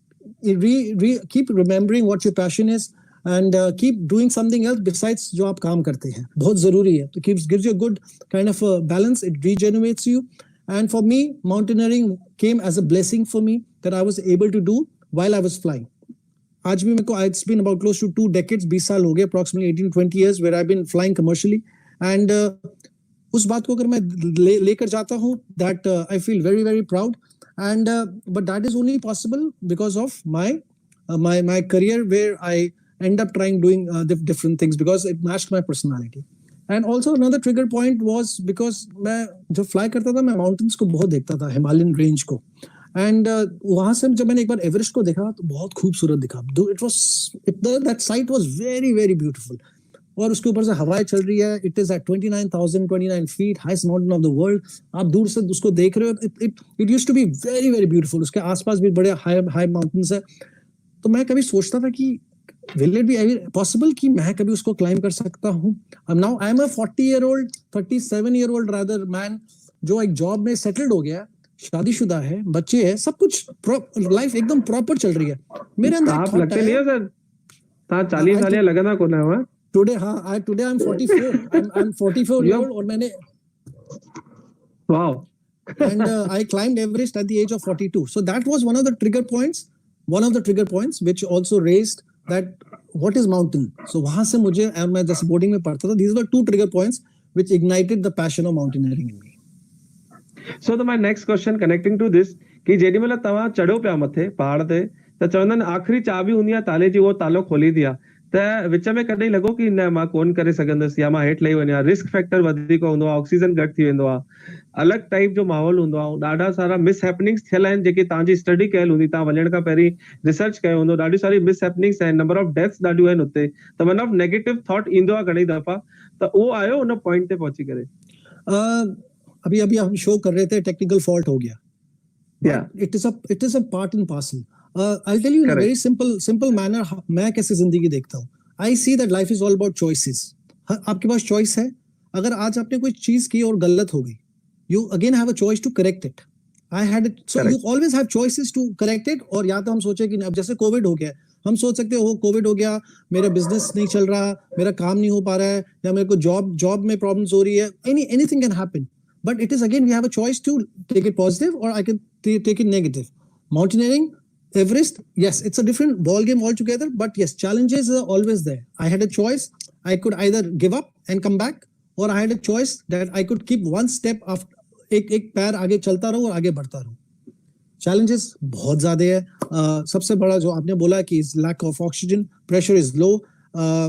Speaker 5: keep remembering what your passion is and keep doing something else besides जो आप काम करते हैं. बहुत जरूरी है. तो gives you good kind of balance. It regenerates you. And for me mountaineering came as a blessing for me that I was able to do while I was flying. आज भी मेरे को it's been about close to 2 decades, 20 साल हो गए, approximately 18-20 years where I've been flying commercially. And उस बात को अगर मैं लेकर जाता हूँ, that I feel very proud. And but that is only possible because of my career, where I end up doing different things because it matched my personality. And also another trigger point was because मैं जब fly करता था, मैं mountains को बहुत देखता था, Himalayan range को. And वहां से जब मैंने एक बार एवरेस्ट को देखा तो बहुत खूबसूरत दिखा. That sight was very beautiful. और उसके ऊपर से हवाएं चल रही है. It is at 29 feet, highest mountain of the world. आप दूर से उसको देख रहे हो. It used to be very beautiful. उसके आसपास भी बड़े high mountains है. तो मैं कभी सोचता था कि will it be possible कि मैं कभी उसको climb कर सकता हूँ. Now I am a 37-year-old rather man जो एक जॉब में सेटल्ड हो गया, शादीशुदा है, बच्चे हैं, सब कुछ लाइफ एकदम प्रॉपर चल रही है. मेरे अंदर
Speaker 1: आप लगते नहीं हो सर. ता 40 साल या लगना कोना हुआ.
Speaker 5: Today I'm 44. I'm 44 year old और मैंने
Speaker 1: wow.
Speaker 5: And I climbed Everest at the age of 42. So that was one of the trigger points which also raised that what is mountain. So वहां से मुझे, और मैं जैसे बोर्डिंग में पढ़ता था, these were 2 trigger points which ignited the passion of mountaineering in me.
Speaker 1: So my next question connecting to this कि जेॾी महिल तव्हां चढ़ो पिया मथे पहाड़ ते त चवंदा आहिनि आख़िरी चाबी हूंदी आहे ताले जी, उहो तालो खोली दिया त विच में कॾहिं लॻो कि न मां कोन करे सघंदुसि या मां हेठि लही वञा, रिस्क फैक्टर वधीक हूंदो आहे, ऑक्सीजन घटि थी वेंदो आहे, अलॻि टाइप जो माहौल हूंदो आहे, ॾाढा सारा मिस हैपनिंग्स थियल आहिनि जेकी तव्हांजी स्टडी कयल हूंदी, तव्हां वञण खां पहिरीं रिसर्च कयो हूंदो, ॾाढी सारी मिस हैपनिंग्स आहिनि, नंबर ऑफ डेथ्स ॾाढियूं आहिनि हुते, त वन ऑफ नेगेटिव थॉट ईंदो आहे घणी दफ़ा, त उहो आयो उन पॉइंट ते पहुची करे?
Speaker 5: अभी हम शो कर रहे थे, टेक्निकल फॉल्ट हो गया.
Speaker 1: Yeah.
Speaker 5: It is a part and parcel. I'll tell you in a very simple manner मैं कैसे जिंदगी देखता हूँ. I see that life is all about choices. आपके पास choice है. अगर आज आपने कोई चीज की और गलत हो गई, you again have a choice to correct it. I had it. So you always have choices to correct it. और या तो हम सोचे कि अब जैसे कोविड हो गया, हम सोच सकते हो कोविड हो गया, मेरा बिजनेस नहीं चल रहा, मेरा काम नहीं हो पा रहा है, या मेरे को जॉब में प्रॉब्लम्स हो रही है. Anything can happen. But it is again, we have a choice to take it positive or I can take it negative. Mountaineering, Everest, yes, it's a different ball game altogether. But yes, challenges are always there. I had a choice. I could either give up and come back, or I had a choice that I could keep one step after, एक पैर आगे चलता रहूं और आगे बढ़ता रहूं. Challenges बहुत ज़्यादा है. सबसे बड़ा जो आपने बोला कि is lack of oxygen, pressure is low.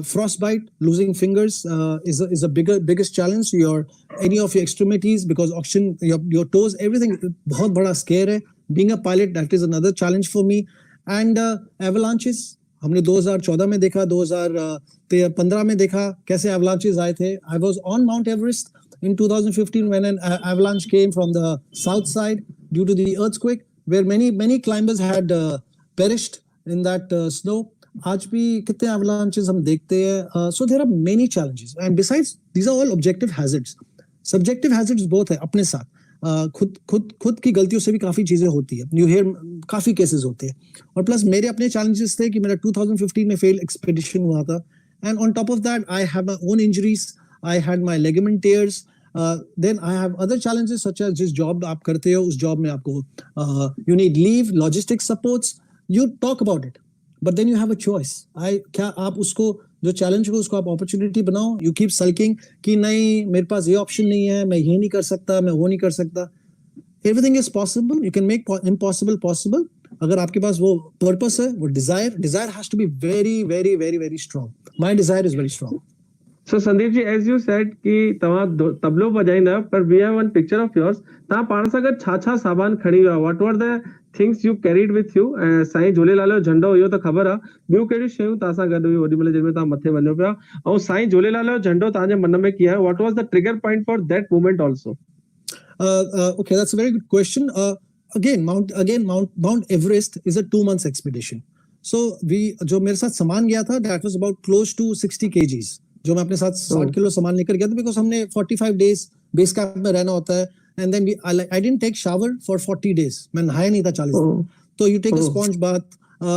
Speaker 5: Frostbite, losing fingers is a biggest challenge. Any of your extremities, because oxygen, your toes, everything बहुत बड़ा scare है. Being a pilot, that is another challenge for me. And avalanches, हमने 2014 में देखा, 2015 में देखा कैसे avalanches आए थे. I was on Mount Everest in 2015 when an avalanche came from the south side due to the earthquake, where many climbers had perished in that snow. आज भी कितने avalanches हम देखते हैं. So there are many challenges, and besides these are all objective hazards. Subjective hazards बहुत है अपने साथ. खुद की गलतियों से भी काफी चीजें होती है. You hear काफी केसेस होते हैं. और प्लस मेरे अपने challenges थे कि मेरा 2015 में fail expedition हुआ था, and on top of that I have my own injuries. I had my ligament tears. Then I have other challenges such as जिस job आप करते हो उस job में आपको you need leave, logistics supports. You talk about it. But then you have a choice. क्या आप उसको जो चैलेंज को उसको आप अपॉर्चुनिटी बनाओ. यू कीप सल्किंग कि नहीं मेरे पास ये ऑप्शन नहीं है, मैं ये नहीं कर सकता, मैं वो नहीं कर सकता. Everything is possible. You can make impossible possible. अगर आपके पास वो पर्पस है, वो desire has to be very very very very strong. My desire is very strong.
Speaker 1: So Sandeep ji, as you said कि तव्हां तबलो बजाईंदा, पर we have one picture of yours. तव्हां पाण सां गॾु छा सामान खणी विया? What were the things you carried with you? Sai Jhulelal जो झंडो इहो त ख़बर आहे, ॿियूं कहिड़ियूं शयूं तव्हां सां गॾु हुई ओॾी महिल जंहिंमें तव्हां मथे वञो पिया, ऐं साईं झूलेलाल जो झंडो तव्हांजे मन में कीअं आहे? What was the trigger point for that moment also?
Speaker 5: Okay, that's a very good question. Again, Mount Everest is a 2 months expedition. So जो मेरे साथ सामान गया था, that was about close to 60 kgs. जो मैं अपने साथ 60 किलो सामान लेकर गया था, बिकॉज हमने 45 डेज बेस कैंप में रहना होता है. And then I didn't take shower for 40 days. मैं नहाया नहीं था 40 दिन. तो you take a sponge bath,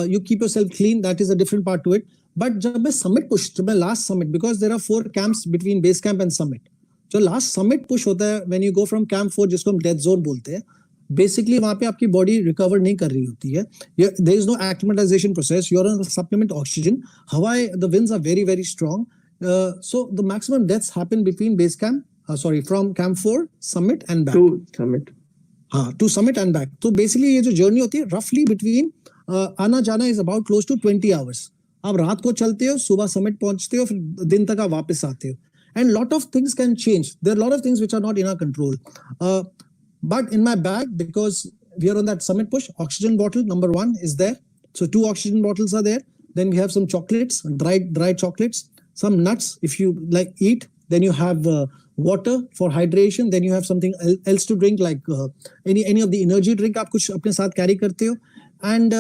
Speaker 5: you keep yourself clean. That is a different part to it. But जब मैं last summit, because there are 4 camps between base camp and summit. जो लास्ट समिट पुश होता है, when you go from camp 4, जिसको हम डेथ जोन बोलते हैं, बेसिकली वहां पे आपकी बॉडी रिकवर नहीं कर रही होती है. There is no acclimatization process. You are on supplement oxygen. हवाएं, the winds are very very strong. So the maximum deaths happen between base camp, from camp 4, summit and back.
Speaker 1: To summit.
Speaker 5: To summit and back. So basically ये जो journey होती है, roughly between आना जाना is about close to 20 hours. आप रात को चलते हो, सुबह summit पहुंचते हो, फिर दिन तक आप वापस आते हो. And lot of things can change. There are a lot of things which are not in our control. But in my bag, because we are on that summit push, oxygen bottle number 1 is there. So 2 oxygen bottles are there. Then we have some chocolates, dried chocolates. Some nuts, if you like eat. Then you have water for hydration. Then you have something else to drink, like any of the energy drink. आप कुछ अपने साथ carry करते हो. And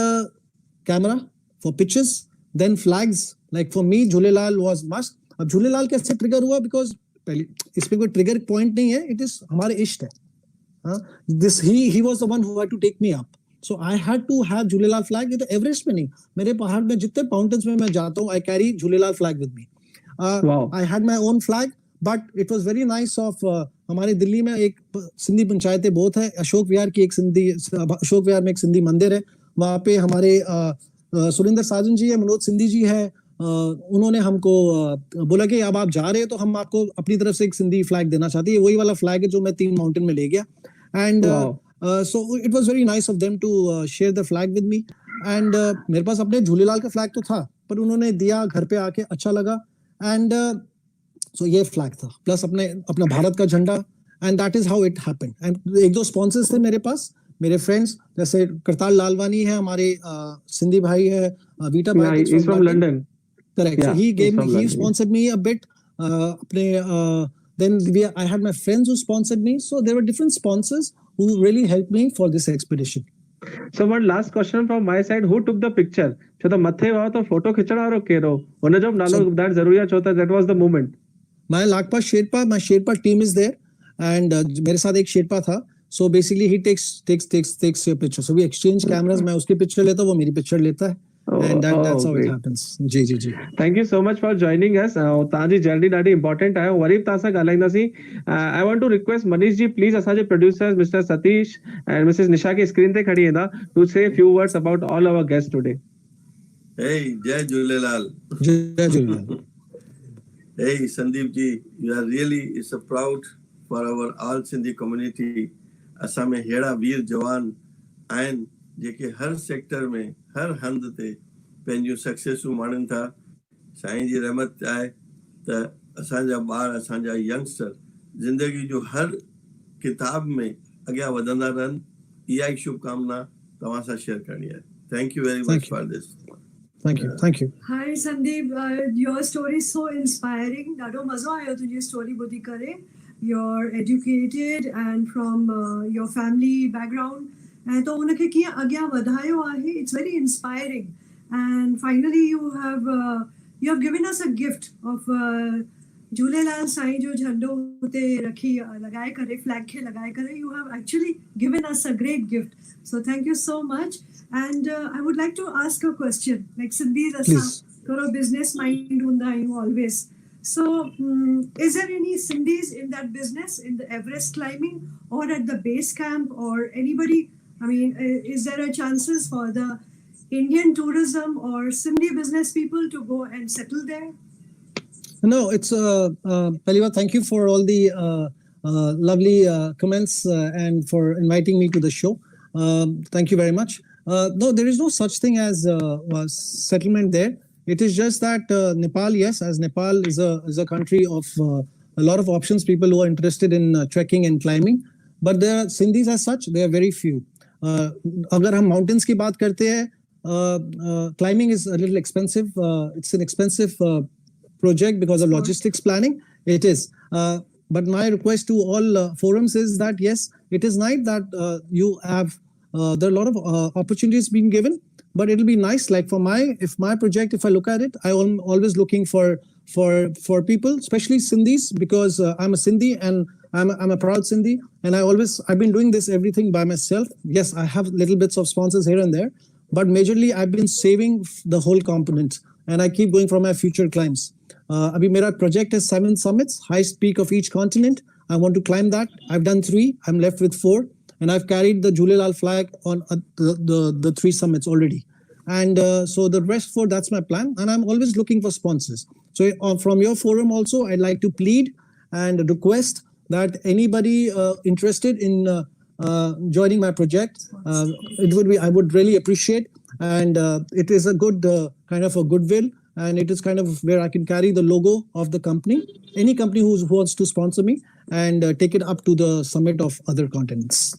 Speaker 5: camera for pictures. Then flags. Like for me, Jhulelal was must. अब झूलेलाल कैसे trigger हुआ? Because पहले इसमें कोई trigger point नहीं है. It is हमारे इष्ट है. He was the one who had to take me up. So I had to have Jhulelal flag. ये तो एवरेस्ट में नहीं, मेरे पहाड़ में जितने mountains में मैं जाता हूँ, I carry Jhulelal flag with me.
Speaker 1: Wow.
Speaker 5: I had my own flag, but it was very nice of हमारे दिल्ली में एक सिंधी पंचायतें बहुत है. अशोक विहार में एक सिंधी मंदिर है. वहाँ पे हमारे सुरेंद्र साजन जी है, मनोज सिंधी जी है. उन्होंने हमको बोला कि अब आप जा रहे हैं तो हम आपको अपनी तरफ से एक सिंधी फ्लैग देना चाहते हैं. वही वाला फ्लैग है जो मैं 3 माउंटेन में ले गया. And
Speaker 1: Wow.
Speaker 5: so it was very nice of them to share the flag with me. And मेरे पास अपने झूलेलाल का फ्लैग तो था, पर उन्होंने दिया घर पे आके, अच्छा लगा. And so ये फ्लैग था, प्लस अपना भारत का झंडा. And that is how it happened. And एक दो sponsors थे मेरे पास, मेरे friends, जैसे करताल लालवानी है, हमारे सिंधी भाई है, वीटा
Speaker 1: Yeah,
Speaker 5: भाई.
Speaker 1: he's from London.
Speaker 5: Correct.
Speaker 1: Yeah,
Speaker 5: So he
Speaker 1: he's from
Speaker 5: he
Speaker 1: London.
Speaker 5: sponsored me a bit. Then I had my friends who sponsored me. So there were different sponsors who really helped me for this expedition.
Speaker 1: So one last question from my side. Who took the picture? जो तो मथे हुआ तो फोटो खिंचना और केरो. उन्हें जब नालो that जरूरिया चौथा. That was the moment.
Speaker 5: My Sherpa team is there, and मेरे साथ एक शेरपा था. So basically he takes your picture. So we exchange cameras. मैं उसकी picture लेता हूँ, वो मेरी picture लेता है. And that's how it happens. Ji.
Speaker 1: Thank you so much for joining us. ताजी जल्दी ॾाढी important आहे. वरी बि तव्हां सां ॻाल्हाईंदासीं. I want to request Manish ji, please असांजे producers Mr. Satish and Mrs. Nisha की screen ते खड़ी वेंदा to say a few words about all our guests today.
Speaker 6: Hey, Jai Jhulelal.
Speaker 5: जय Jhulelal.
Speaker 6: Hey, Sandeep ji, you are really, it's a proud for our all Sindhi community. असां में हेड़ा वीर जवान आहिनि जेके हर सेक्टर में हर हंध ते पंहिंजूं सक्सेसूं माणनि था. साईं जी रहमत आहे त असांजा ॿार, असांजा यंगस्टर ज़िंदगी जो हर किताब में अॻियां वधंदा रहनि. इहा ई शुभकामना तव्हां सां शेयर करणी आहे. Thank you very much for this.
Speaker 5: Thank you.
Speaker 7: Hi Sandeep, your story is so inspiring. ॾाढो मज़ो आयो तुंहिंजी स्टोरी ॿुधी करे. You're educated and from your family background. ऐं तो उनखे कीअं अॻियां वधायो आहे. It's very inspiring. And finally you have given us a gift of Jhulelal Sai जो झंडो हुते रखी लॻाए करे, फ्लैग खे लॻाए करे. You have actually given us a great gift. So thank you so much. And I would like to ask a question. Like Sindhis असां थोरो business mind हूंदा आहियूं always. So is there any Sindhis in that business, in the Everest climbing or at the base camp or anybody? I mean, is there a chances for the Indian tourism or Sindhi business people to go and settle there?
Speaker 5: No, it's Paliwa, thank you for all the lovely comments and for inviting me to the show. Thank you very much. No, there is no such thing as settlement there. It is just that Nepal, yes, as Nepal is a country of a lot of options, people who are interested in trekking and climbing. But there are Sindhis as such, they are very few. अगर हम mountains की बात करते हैं, climbing is a little expensive. It's an expensive project because of logistics planning. It is. But my request to all forums is that, yes, it is nice that you have, there are a lot of opportunities being given, but it'll be nice. Like for my project, if I look at it, I'm always looking for people, especially Sindhis, because I'm a Sindhi and I'm a proud Sindhi. And I've been doing everything by myself. Yes, I have little bits of sponsors here and there, but majorly I've been saving the whole component and I keep going for my future climbs. Abhi mera project is 7 summits, highest peak of each continent. I want to climb that. I've done 3. I'm left with 4. And I've carried the Jhulelal flag on the 3 summits already. And so the rest 4, that's my plan. And I'm always looking for sponsors. So from your forum also, I'd like to plead and request that anybody interested in joining my project, I would really appreciate. And it is a good kind of a goodwill. And it is kind of where I can carry the logo of the company, any company who wants to sponsor me and take it up to the summit of other continents.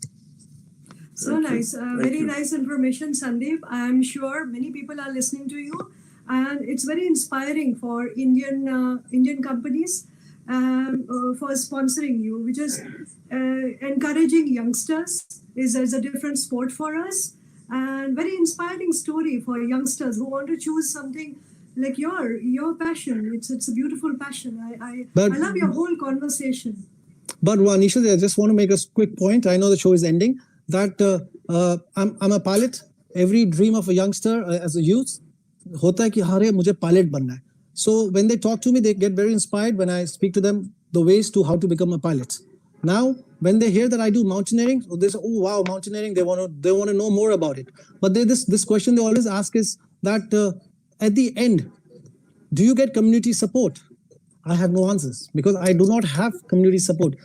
Speaker 7: So nice. Very nice information, Sandeep. I'm sure many people are listening to you and it's very inspiring for Indian companies for sponsoring you, which is encouraging youngsters is a different sport for us and very inspiring story for youngsters who want to choose something like your passion. It's a beautiful passion. I love your whole conversation.
Speaker 5: But Anisha, I just want to make a quick point. I know the show is ending. That I'm a pilot. Every dream of a youngster as a youth hota hai ki hare mujhe pilot banna hai. So when they talk to me, they get very inspired when I speak to them the ways to how to become a pilot. Now, when they hear that I do mountaineering, they say, "Oh wow, mountaineering!" They want to know more about it. But this question they always ask is that at the end, do you get community support? I have no answers because I do not have community support.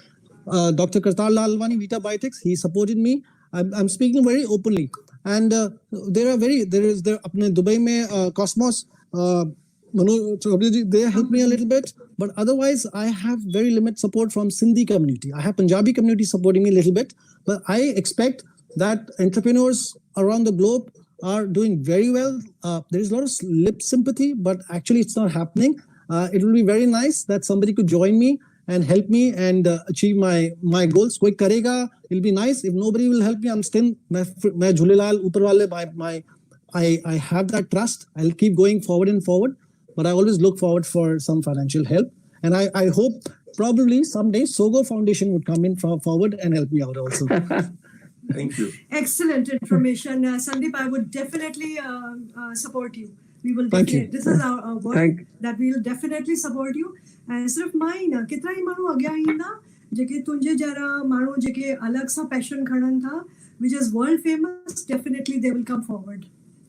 Speaker 5: Dr. Kartal Lalwani, Vita Biotech, he supported me. I'm speaking very openly. And there is apne Dubai mein Cosmos, Manu Chaudhary ji, they helped me a little bit. But otherwise, I have very limited support from Sindhi community. I have Punjabi community supporting me a little bit. But I expect that entrepreneurs around the globe are doing very well. There is a lot of lip sympathy, but actually it's not happening. It will be very nice that somebody could join me and help me and achieve my goals. Koi karega, it'll be nice. If nobody will help me, I'm still, main Jhulelal, Upar wale, I have that trust. I'll keep going forward and forward, but I always look forward for some financial help. And I hope probably someday Sogo Foundation would come in forward and help me out also.
Speaker 6: Thank you.
Speaker 7: Excellent information. Sandeep, I would definitely support you. We will
Speaker 5: Thank you.
Speaker 7: this is our word that we will definitely support you. And सिर्फ माई ना कितना ही मानू अॻियां ईंदा जेके तुंहिंजे जहिड़ा माण्हू जेके अलॻि सां पैशन खणनि था, which is world famous, definitely they will come forward.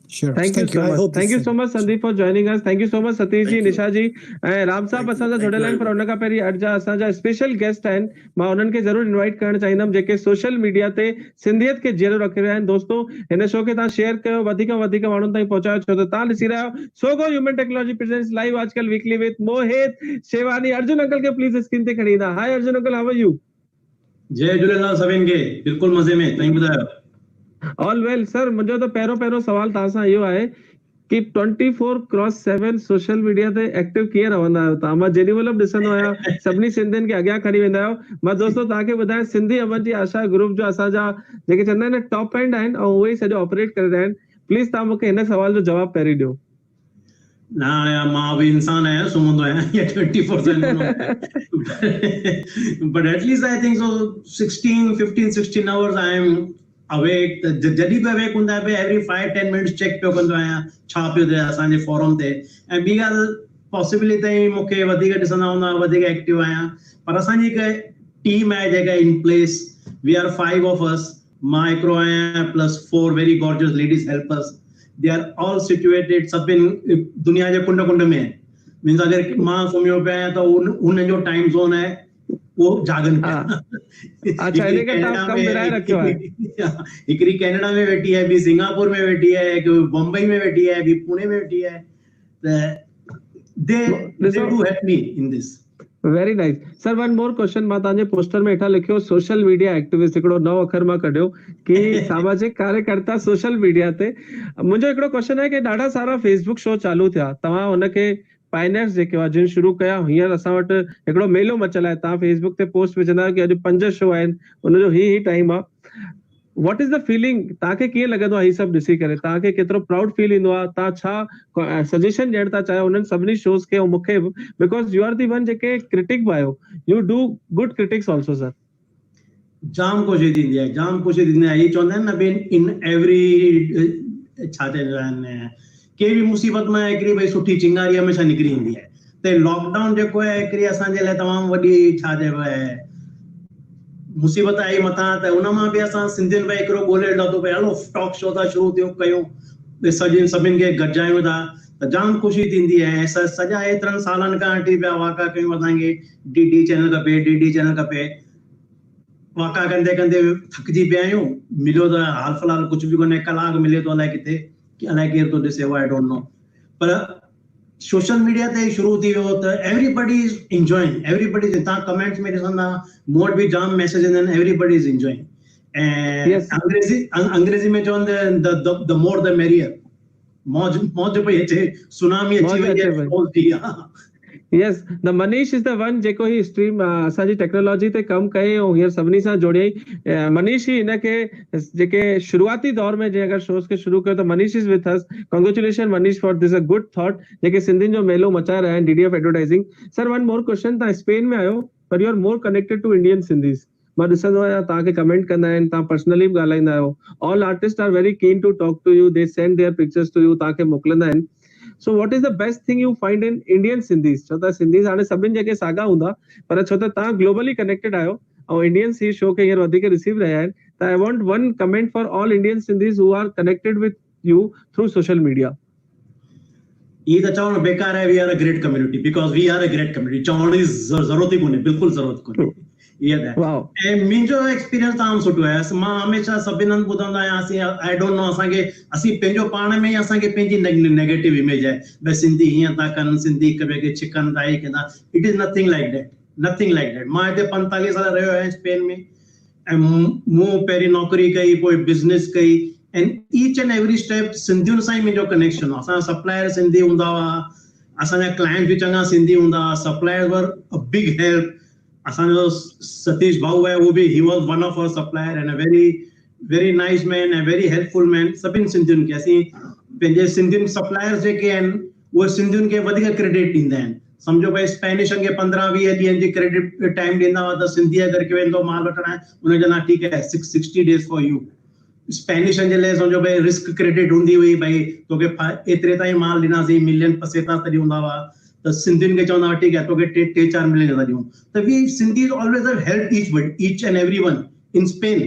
Speaker 5: Sure.
Speaker 1: Thank you so much. Thank you so much, Sandeep, for joining us. Thank you so much, Satish ji, Nisha ji, and Ram साहब असांजा जुड़ियल आहिनि पर उन खां पहिरीं अॼु असांजा स्पेशल गेस्ट आहिनि. मां उन्हनि खे ज़रूर इनवाइट करणु चाहींदुमि जेके सोशल मीडिया ते सिंधियत खे जीअरो रखी रहिया आहिनि. दोस्तो, हिन शो खे तव्हां शेयर कयो, वधीक में वधीक माण्हुनि ताईं पहुचायो, छो त तव्हां ॾिसी रहिया आहियो Sogo human technology presents live Aajkal weekly with Mohit Shewani. Arjun uncle खे प्लीज स्क्रीन ते खणी ईंदा. Hi Arjun uncle, how are you?
Speaker 8: जय झूलेलाल सभिनि खे. बिल्कुल मज़े में. तव्हां ॿुधायो?
Speaker 1: All well sir. मुंहिंजो त पहिरियों सवाल तव्हां सां इहो आहे कि 24/7 सोशल मीडिया ते एक्टिव कीअं रहंदा आहियो तव्हां? मां जेॾी महिल बि ॾिसंदो आहियां सभिनी सिंधियुनि खे अॻियां खणी वेंदा आहियो. मां दोस्तो तव्हांखे ॿुधायां, सिंधी अमन जी आशा ग्रुप जो असांजा जेके चवंदा आहिनि टॉप एंड आहिनि ऐं उहे ई सॼो ऑपरेट करे रहिया आहिनि. प्लीज तव्हां मूंखे हिन सवाल जो जवाबु पहिरीं ॾियो.
Speaker 8: ना मां बि इंसान आहियां, सुम्हंदो आहियां या 24/7 but at least I think so 15-16 hours I am awake. जॾहिं बि अवेक हूंदा पे every 5-10 minutes चेक पियो कंदो आहियां छा पियो थिए असांजे फोरम ते. ऐं ॿी ॻाल्हि पॉसिबली ताईं मूंखे वधीक ॾिसंदा हूंदा वधीक एक्टिव आहियां. पर असांजी हिकु टीम आहे जेका in place. We are 5 of us. मां हिकिड़ो आहियां plus 4 very gorgeous ladies help us. They are all situated सभिनि दुनिया जे कुंड में. मीन्स अगरि मां सुम्हियो पिया आहियां त उन जो टाइम ज़ोन आहे वो जागन
Speaker 1: अच्छा, इन्हें का टाइम कम मिलाए रखियो है.
Speaker 8: हिकड़ी कनाडा में बैठी है, भी सिंगापुर में बैठी है, एक बम्बई में बैठी है, भी पुणे में बैठी है. They do help me in this.
Speaker 1: Very nice sir. One more question. मां तव्हांजे पोस्टर में हेठां लिखियो सोशल मीडिया एक्टिविस्ट, हिकिड़ो नओं अखर मां कढियो कि सामाजिक कार्यकर्ता सोशल मीडिया ते. मुंहिंजो हिकिड़ो क्वेश्चन आहे कि ॾाढा सारा फेसबुक शो चालू थिया, तव्हां हुनखे पाइनर्स जेके हुआ जिन शुरू कया, हींअर असां वटि हिकिड़ो मेलो मचियल आहे. तव्हां फेसबुक ते पोस्ट विझंदा आहियो कि अॼु 5 शो आहिनि, उनजो ही टाइम आहे. What is the feeling? तव्हांखे कीअं लॻंदो आहे ही सभु ॾिसी करे? तव्हांखे केतिरो प्राउड फील ईंदो आहे? तव्हां छा सजेशन ॾियण था चाहियो उन्हनि सभिनी शोज़ खे ऐं मूंखे? Because you are the one जेके क्रिटिक बि आहियो. You do good critics also sir.
Speaker 8: जाम ख़ुशी थींदी आहे, जाम ख़ुशी थींदी आहे. इहे चवंदा आहिनि न भेण, इन एवरी छा चइबा आहिनि, के बि मुसीबत में हिकिड़ी भई सुठी चिंगारी हमेशह निकिरी ईंदी आहे. त लॉकडाउन जेको आहे हिकिड़ी असांजे लाइ तमामु वॾी छा चइबो आहे मुसीबत आई मथां. त उन मां बि असां सिंधियुनि में हिकिड़ो ॻोल्हे ॾाढो पिया हलो टॉक शो था शुरू थियो कयूं, सभिनि खे गॾिजायूं था, त जाम ख़ुशी थींदी आहे. सॼा एतिरनि सालनि खां हटी पिया वाका कयूं असांखे डी चैनल खपे. वाका कंदे कंदे थकिजी पिया आहियूं. मिलियो त हाल फ़िलहाल कुझु बि कोन्हे, कलाक मिले थो अलाए किथे, अलाए केरु थो ॾिसे, आई डोंट नो. पर सोशल मीडिया ते शुरू थी वियो त एवरीबडी इज एंजॉइंग. एवरीबडी तव्हां कमेंट्स में ॾिसंदा मूं वटि बि जाम मैसेज ईंदा आहिनि. Everybody is enjoying. ऐं अंग्रेजी में चवंदा आहिनि द मोर द मेरियर. मौज पई अचे, सुनामी अची वई आहे.
Speaker 1: Yes, the Manish is the one जेको ही स्ट्रीम असांजी टेक्नोलॉजी ते कम कए ऐं हींअर सभिनी सां जोड़ियई. मनीष ही हिनखे जेके शुरूआती दौर में जंहिं अगरि शोज़ खे शुरू कयो त Manish is with us. Congratulation Manish for this a good thought जेके सिंधियुनि जो मेलो मचाए रहिया आहिनि DDF advertising. Sir one more question. तव्हां स्पेन में आहियो पर you are more connected to Indian Sindhis. मां ॾिसंदो आहियां तव्हांखे कमेंट कंदा आहिनि, तव्हां पर्सनली बि ॻाल्हाईंदा आहियो. All artist are very keen to talk to you. They send their pictures to you, तव्हांखे मोकिलींदा आहिनि. So what is the best thing you find in Indian Sindhis? छो त सिंधीज़ हाणे सभिनि जेके साॻा हूंदा पर छो त तव्हां ग्लोबली कनेक्टेड आहियो ऐं इंडियंस ही शो खे हींअर वधीक रिसीव रहिया आहिनि, त I want one comment for all Indian Sindhis who are connected with you through social media.
Speaker 8: ये त चवणु बेकार आहे. We are a great community because we are a great community. चवण जी ज़रूरत ई कोन्हे, बिल्कुलु ज़रूरत कोन्हे. ईअं
Speaker 1: वाओ
Speaker 8: ऐं मुंहिंजो एक्सपीरियंस तमामु सुठो आहे मां हमेशह सभिनि हंधि ॿुधंदो आहियां आई डोंट नो असीं पंहिंजो पाण में असांखे पंहिंजी नेगेटिव इमेज आहे भई सिंधी हीअं था कनि सिंधी हिक ॿिए खे छिकनि था ई कंदा it is nothing like that मां हिते 45 साल रहियो आहियां स्पेन में ऐं मूं पहिरीं नौकरी कई पोइ बिज़नेस कई and each and every step सिंधियुनि सां ई मुंहिंजो कनेक्शन हो असांजा सप्लायर सिंधी हूंदा हुआ असांजा क्लाइंट बि चङा सिंधी हूंदा हुआ supplier were a big help असांजो सतीश भाऊ आहे उहो बि he was one of our supplier and a very nice man ऐं वेरी हेल्पफुल मैन सभिनि सिंधियुनि खे असीं पंहिंजे सिंधियुनि सप्लायर्स जेके आहिनि उहे सिंधियुनि खे वधीक क्रेडिट ॾींदा आहिनि सम्झो भाई स्पेनिशनि खे 15-20 ॾींहंनि जी क्रेडिट टाइम ॾींदा हुआ त सिंधी अगरि के वेंदो माल वठण उन जो ना ठीकु आहे 60 डेज फॉर यू स्पेनिशनि जे लाइ सम्झो भाई रिस्क क्रेडिट हूंदी हुई भाई तोखे एतिरे ताईं माल ॾिनासीं मिलियन पसेता तॾहिं हूंदा हुआ त सिंधियुनि खे चवंदा हुआ ठीकु आहे तोखे 3-4 मिलियन था ॾियूं त we Sindhis always have help each and every one in Spain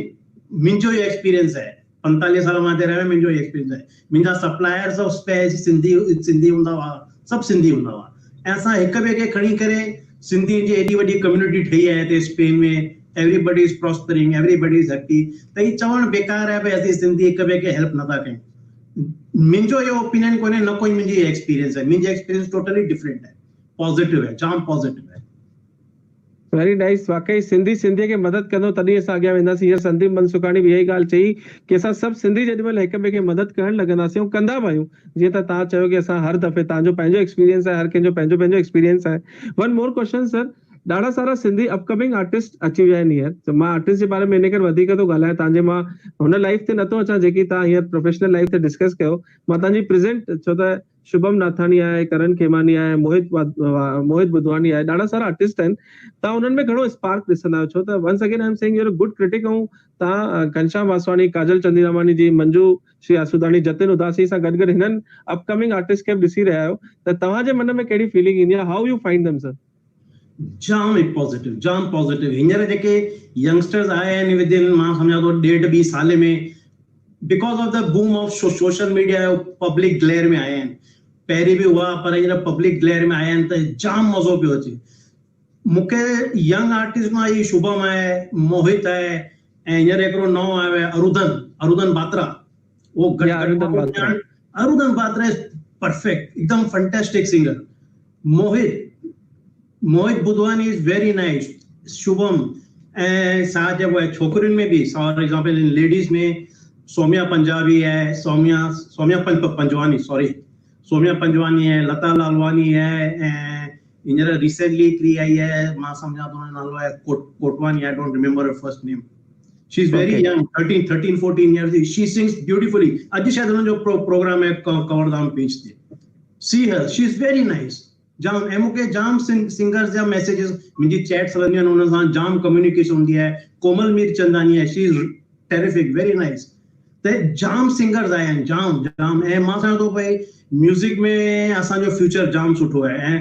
Speaker 8: मुंहिंजो ई एक्सपीरियंस आहे 45 साल मां हिते रहियो आहियां मुंहिंजो ई एक्सपीरियंस आहे मुंहिंजा सप्लायर्स ऑफ स्पेस सिंधी हूंदा हुआ सभु सिंधी हूंदा हुआ ऐं असां हिक ॿिए खे खणी करे सिंधियुनि जी एॾी वॾी कम्युनिटी ठही आहे हिते स्पेन में everybody is prospering everybody is happy त ही चवणु बेकार आहे भई असीं सिंधी हिक ॿिए खे हेल्प नथा कयूं मुंहिंजो इहो ओपिनियन कोन्हे न कोई मुंहिंजी एक्सपीरियंस आहे मुंहिंजी एक्सपीरियंस टोटली डिफरेंट आहे पॉजिटिव आहे जाम पॉजिटिव आहे
Speaker 1: वेरी नाइस वाकई सिंधी खे मदद कंदो तॾहिं असां अॻियां वेंदासीं हींअर संदीप मनसुखाणी बि इहा ॻाल्हि चई की असां सभु सिंधी जेॾीमहिल हिक ॿिए खे मदद करण लॻंदासीं ऐं कंदा बि आहियूं जीअं त तव्हां चयो की असां हर दफ़े तव्हांजो पंहिंजो एक्सपीरियंस आहे हर कंहिंजो पंहिंजो एक्सपीरियंस आहे वन मोर क्वेश्चन सर ॾाढा सारा सिंधी अपकमिंग आर्टिस्ट अची विया आहिनि हींअर त मां आर्टिस्ट जे बारे में इन करे वधीक थो ॻाल्हायां तव्हांजे मां हुन लाइफ ते नथो अचां जेकी तव्हां हींअर प्रोफेशनल लाइफ ते डिस्कस कयो मां तव्हांजी प्रेज़ेंट छो त शुभम नाथाणी आहे करण खेमानी आहे मोहित बुधवानी आहे ॾाढा सारा आर्टिस्ट आहिनि तव्हां उन्हनि में घणो स्पार्क ॾिसंदा आहियो छो त once again I am saying you're a good critic ऐं तव्हां घनश्याम वासवाणी काजल चंदीरामानी जी मंजू श्री आसूदानी जतिन उदासी सां गॾु हिननि अपकमिंग आर्टिस्ट खे बि ॾिसी रहिया आहियो त तव्हांजे मन में कहिड़ी फीलिंग ईंदी आहे how you find them sir
Speaker 8: jam positive हींअर जेके यंगस्टर्स आया आहिनि विद इन मां सम्झा थो 1.5-2 साल में because of the boom of social media public glare में आया आहिनि पहिरीं बि हुआ पर हींअर पब्लिक ग्लेयर में आया आहिनि त जाम मज़ो पियो अचे मूंखे यंग आर्टिस्ट मां ही शुभम आहे मोहित आहे ऐं हींअर हिकिड़ो नओं आयो आहे अरुदन बात्रा उहो अरुदन बात्रा इज परफेक्ट एकदम fantastic singer Mohit Budhwani is very nice Shubham ऐं छा चइबो आहे छोकिरियुनि में बि फॉर एग्जाम्पल लेडीज़ में सौम्या पंजाबी है सौम्या पंजवानी सौम्या पंजवानी है लता लालवानी है हींअर रिसेंटली हिकिड़ी आई है मां सम्झा थो नालो आहे Kotwani I don't remember her first name she is very young 13-14 years she sings beautifully अॼु शायदि हुनजो प्रोग्राम है कवरधाम पेज ते see her she is very nice जाम ऐं मूंखे जाम सिंगर्स जा मैसेजेस मुंहिंजी चैट्स हलंदियूं आहिनि हुन सां जाम कम्युनिकेशन हूंदी आहे कोमल मीर चंदानी आहे she is terrific very nice त जाम सिंगर्स आया आहिनि जाम ऐं मां सम्झां थो भई म्यूज़िक में असांजो फ्यूचर जाम सुठो आहे ऐं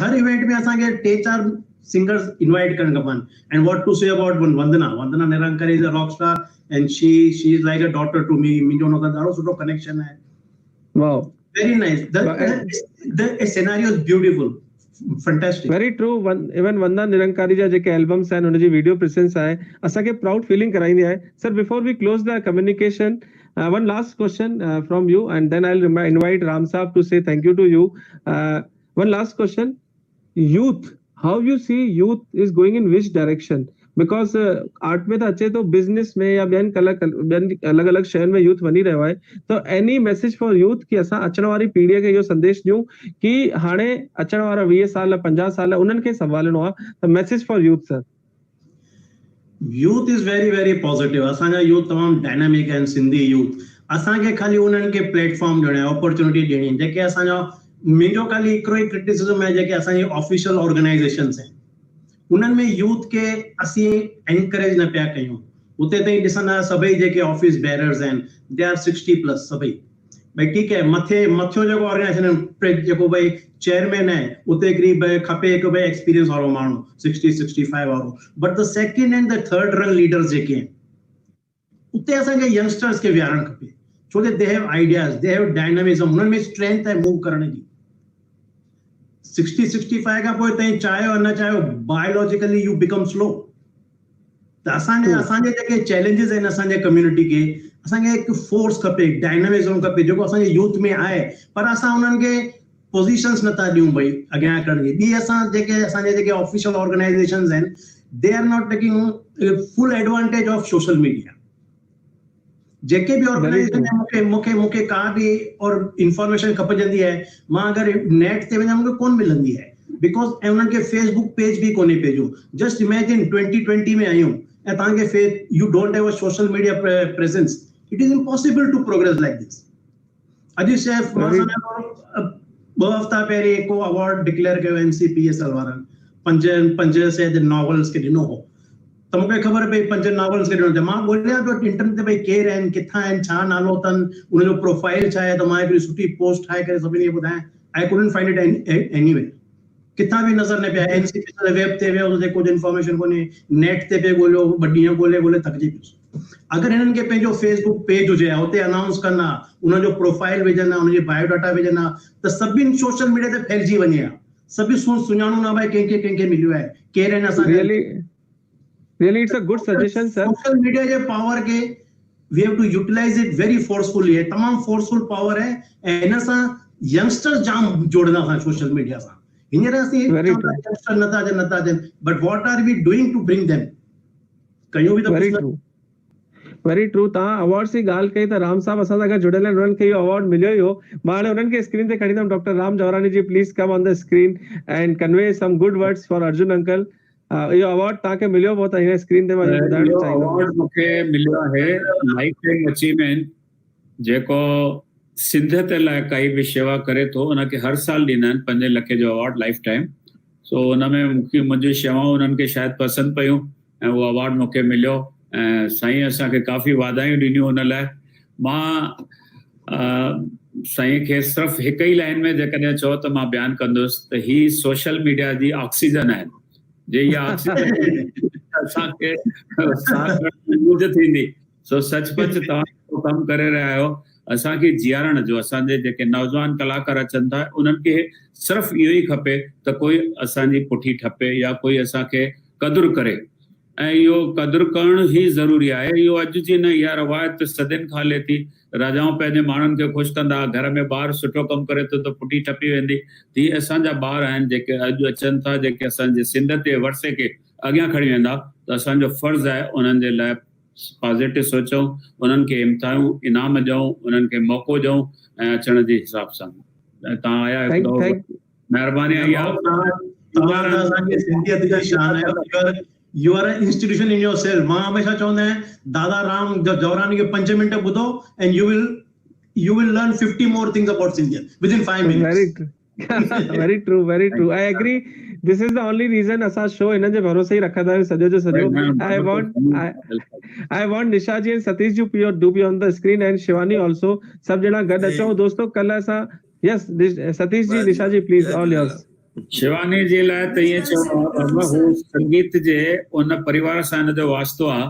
Speaker 8: हर इवेंट में असांखे 3-4 सिंगर्स इनवाइट करणु खपनि and what to say about Vandana Nirankari is a rock star and she is like a daughter to me मुंहिंजो हुन सां ॾाढो सुठो कनेक्शन आहे
Speaker 1: wow
Speaker 8: very nice the scenario is beautiful fantastic
Speaker 1: very true even वंदना निरंकारी जा जेके एल्बम्स आहिनि हुनजी वीडियो प्रेजेंस आहे असांखे प्राउड फीलिंग कराईंदी आहे sir before we close the communication one last question from you and then I'll invite Ram Saab to say thank you to you one last question youth how you see youth is going in which direction because art में त अचे थो बिज़नेस में या ॿियनि अलॻि अलॻि शयुनि में यूथ वञी रहियो आहे त एनी मैसेज फॉर यूथ की असां अचण वारी पीढ़ीअ खे इहो संदेश ॾियूं की हाणे अचण वारा 20 साल 50 साल उन्हनि खे संभालणो आहे त message for youth sir
Speaker 8: youth is very positive असांजा यूथ तमामु डायनामिक आहिनि सिंधी यूथ असांखे ख़ाली उन्हनि खे प्लेटफॉर्म ॾियणो आहे अपॉर्चुनिटी ॾियणी आहे जेके असांजा मुंहिंजो ख़ाली हिकिड़ो ई क्रिटिसिज्म आहे जेके असांजी ऑफिशियल ऑर्गेनाइज़ेशंस आहिनि उन्हनि में यूथ खे असीं एनकरेज न पिया कयूं उते ताईं ॾिसंदा सभई जेके ऑफिस बेरर्स आहिनि दे आर 60+ सभई भई ठीकु आहे मथियो जेको ऑर्गेनाइजेशन जेको भई चेयरमैन आहे उते हिकिड़ी खपे हिकु भई एक्सपीरियंस वारो माण्हू 60-65 वारो but the second and the third rung leaders जेके आहिनि उते असांखे यंगस्टर्स खे विहारणु खपे छो त they have ideas they have dynamism हुननि में स्ट्रेंथ आहे मूव करण जी 60-65 खां पोइ ताईं चाहियो न चाहियो बायोलॉजिकली यू बिकम स्लो त असांजे
Speaker 1: True.
Speaker 8: असांजे जेके चैलेंजिस आहिनि असांजे कम्युनिटी खे, असांखे हिकु फोर्स खपे, डायनामिज़म खपे जेको असांजे यूथ में आहे, पर असां उन्हनि खे पोज़ीशन्स नथा ॾियूं भई अॻियां करण जी। ॿी असां जेके असांजे जेके ऑफिशियल ऑर्गेनाइज़ेशंस आहिनि, they are not taking full advantage of social media. जेके बि ऑर्गेनाइजेशन में मूंखे का बि और इंफॉर्मेशन खपजंदी आहे, मां अगरि नेट ते वञा मूंखे कोन मिलंदी आहे, बिकॉज़ ऐं उन्हनि खे फेसबुक पेज बि कोन्हे पंहिंजो। जस्ट इमेजिन 2020 में आहियूं ऐं तव्हांखे you don't have a social media presence, it is impossible to progress like this. अॼु सिर्फ़ु मां सम्झां 2 हफ़्ता पहिरीं को अवार्ड डिक्लेयर कयो NCPSL वारनि 500 नॉवेल्स खे ॾिनो हो, त मूंखे ख़बर पई 5 नॉवेल्स खे ॾिनो। त मां ॻोल्हियां पियो इंटरनेट ते भई केरु आहिनि, किथां आहिनि, छा नालो अथनि, उनजो प्रोफाइल छा आहे, त मां हिकिड़ी सुठी पोस्ट ठाहे करे सभिनी खे ॿुधायां। I couldn't find it anyway, किथां बि नज़र न पिया। NCPSL वेब ते वियो त कुझु इंफॉर्मेशन कोन्हे, नेट ते पे ॻोल्हियो, 2 ॾींहं ॻोल्हे थकिजी पियुसि। अगरि हिननि खे पंहिंजो फेसबुक पेज हुजे हा, उते अनाउंस कनि हा, उनजो प्रोफाइल विझनि हा, उनजी बायोडाटा विझनि हा, त सभिनि सोशल मीडिया ते फैलिजी वञे हा, सभई सुञाणूं ना भाई कंहिंखे मिलियो आहे, केरु आहिनि असांजा।
Speaker 1: Really, it's a good suggestion, sir.
Speaker 8: Social media J power के we have to utilize it very forcefully। है तमाम फोर्सफुल पावर है ऐं हिन सां यंगस्टर्स जाम जोड़ना था सोशल मीडिया सां। हींअर असीं यंगस्टर नथा अचनि, but what are we doing to bring them, कयूं बि त
Speaker 1: वेरी ट्रू, वेरी ट्रू। तव्हां अवार्ड जी ॻाल्हि कई त राम साहब असां सां गॾु जुड़ियल आहिनि, उन्हनि खे इहो अवार्ड मिलियो ई हो। मां हाणे उन्हनि खे स्क्रीन ते खणींदुमि। Doctor Ram Jawrani ji, please come on the screen and convey some good words for Arjun uncle. इहो अवार्ड तव्हांखे मिलियो हो त हिन स्क्रीन ते मां ॿुधाइणु चाहींदुमि।
Speaker 4: अवार्ड मूंखे मिलियो आहे लाइफ टाइम अचीवमेंट, जेको सिंधियत लाइ काई बि शेवा करे थो उनखे हर साल ॾींदा आहिनि 5 लख जो अवार्ड लाइफ टाइम। सो उनमें मुंहिंजी शेवाऊं उन्हनि खे शायदि पसंदि पयूं ऐं उहो अवार्ड मूंखे मिलियो ऐं साईं असांखे काफ़ी वाधायूं ॾिनियूं हुन लाइ। मां साईं खे सिर्फ़ु हिकु ई लाइन में जेकॾहिं चओ त मां बयानु कंदुसि त ही सोशल मीडिया जी ऑक्सीजन आहिनि। जे इहा ऑक्सीजन असांखे यूज़ थींदी, सो सचपच तव्हां कमु करे रहिया आहियो असांखे जीआरण जो। असांजे जेके नौजवान कलाकार अचनि था उन्हनि खे सिर्फ़ु इहो ई खपे त कोई असांजी पुठी ठपे या कोई असांखे क़दुरु करे, ऐं इहो क़दुरु करणु ई ज़रूरी आहे। इहो अॼु जी न, इहा रवायत सदियुनि खां हले थी। राजाऊं पंहिंजे माण्हुनि खे ख़ुशि कंदा, घर में ॿारु सुठो कमु करे थो त पुठी ठपी वेंदी। तीअं असांजा ॿार आहिनि जेके अॼु अचनि था, जेके असांजे सिंध ते वर्से खे अॻियां खणी वेंदा, त असांजो फ़र्ज़ु आहे उन्हनि जे लाइ पॉज़िटिव सोचूं, उन्हनि खे इम्तिहायूं इनाम ॾियूं, उन्हनि खे मौक़ो ॾियूं ऐं अचण जे हिसाब सां। तव्हां आया, महिरबानी आहे।
Speaker 8: You are an institution in yourself। मां हमेशा चवंदा आहियां दादा राम जवरानी खे 5 मिंट ॿुधो and you will learn 50 more things about Indian within 5 minutes।
Speaker 1: Very true, very true, very true। I agree। This is the only reason असां शो हिन जे भरोसे ई रखंदा आहियूं सॼो जो सॼो। I want Nisha ji and Satish ji to be on the screen and Shivani also। सभु ॼणा गॾु अचो दोस्तों। कल्ह असां yes Satish ji, Nisha ji please, all yours.
Speaker 4: Shivani जे लाइ त ईअं चवणो हू संगीत जे उन परिवार सां हिन जो वास्तो आहे,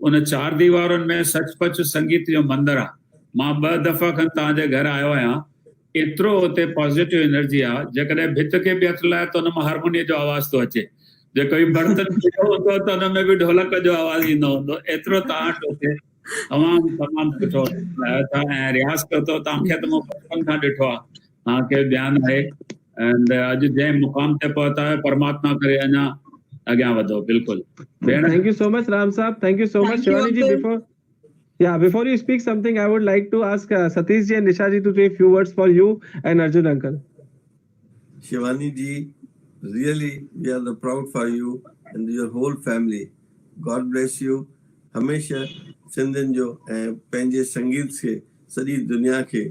Speaker 4: उन 4 दीवारुनि में सचपच संगीत जो मंदिर आहे। मां 2 दफ़ा खनि तव्हांजे घर आयो आहियां, एतिरो हुते पॉज़िटिव एनर्जी आहे। जेकॾहिं भित खे बि हथ लाइ त हुन मां हारमोनियम जो आवाज़ थो अचे, जेको ई बर्तन हूंदो त हुन में बि ढोलक जो आवाज़ ईंदो हूंदो। एतिरो तव्हां वटि हुते तमामु सुठो ॻायो था ऐं रियाज़ कयो अथव। तव्हांखे त मूं बचपन खां ॾिठो आहे, तव्हांखे ध्यानु आहे एंड अॼु जंहिं मुक़ाम ते पहुता आहियो, परमात्मा करे अञा अॻियां वधो। बिल्कुलु।
Speaker 1: Thank you so much Ram साहब, thank you so much। Shivani ji, before you speak something, I would like to ask Satish ji and Nisha ji to say a few words for you and Arjun uncle।
Speaker 6: Shivani ji, really we are the proud for you and your whole family। God bless you। हमेशा सिंधियुनि जो ऐं पंहिंजे संगीत खे सॼी दुनिया खे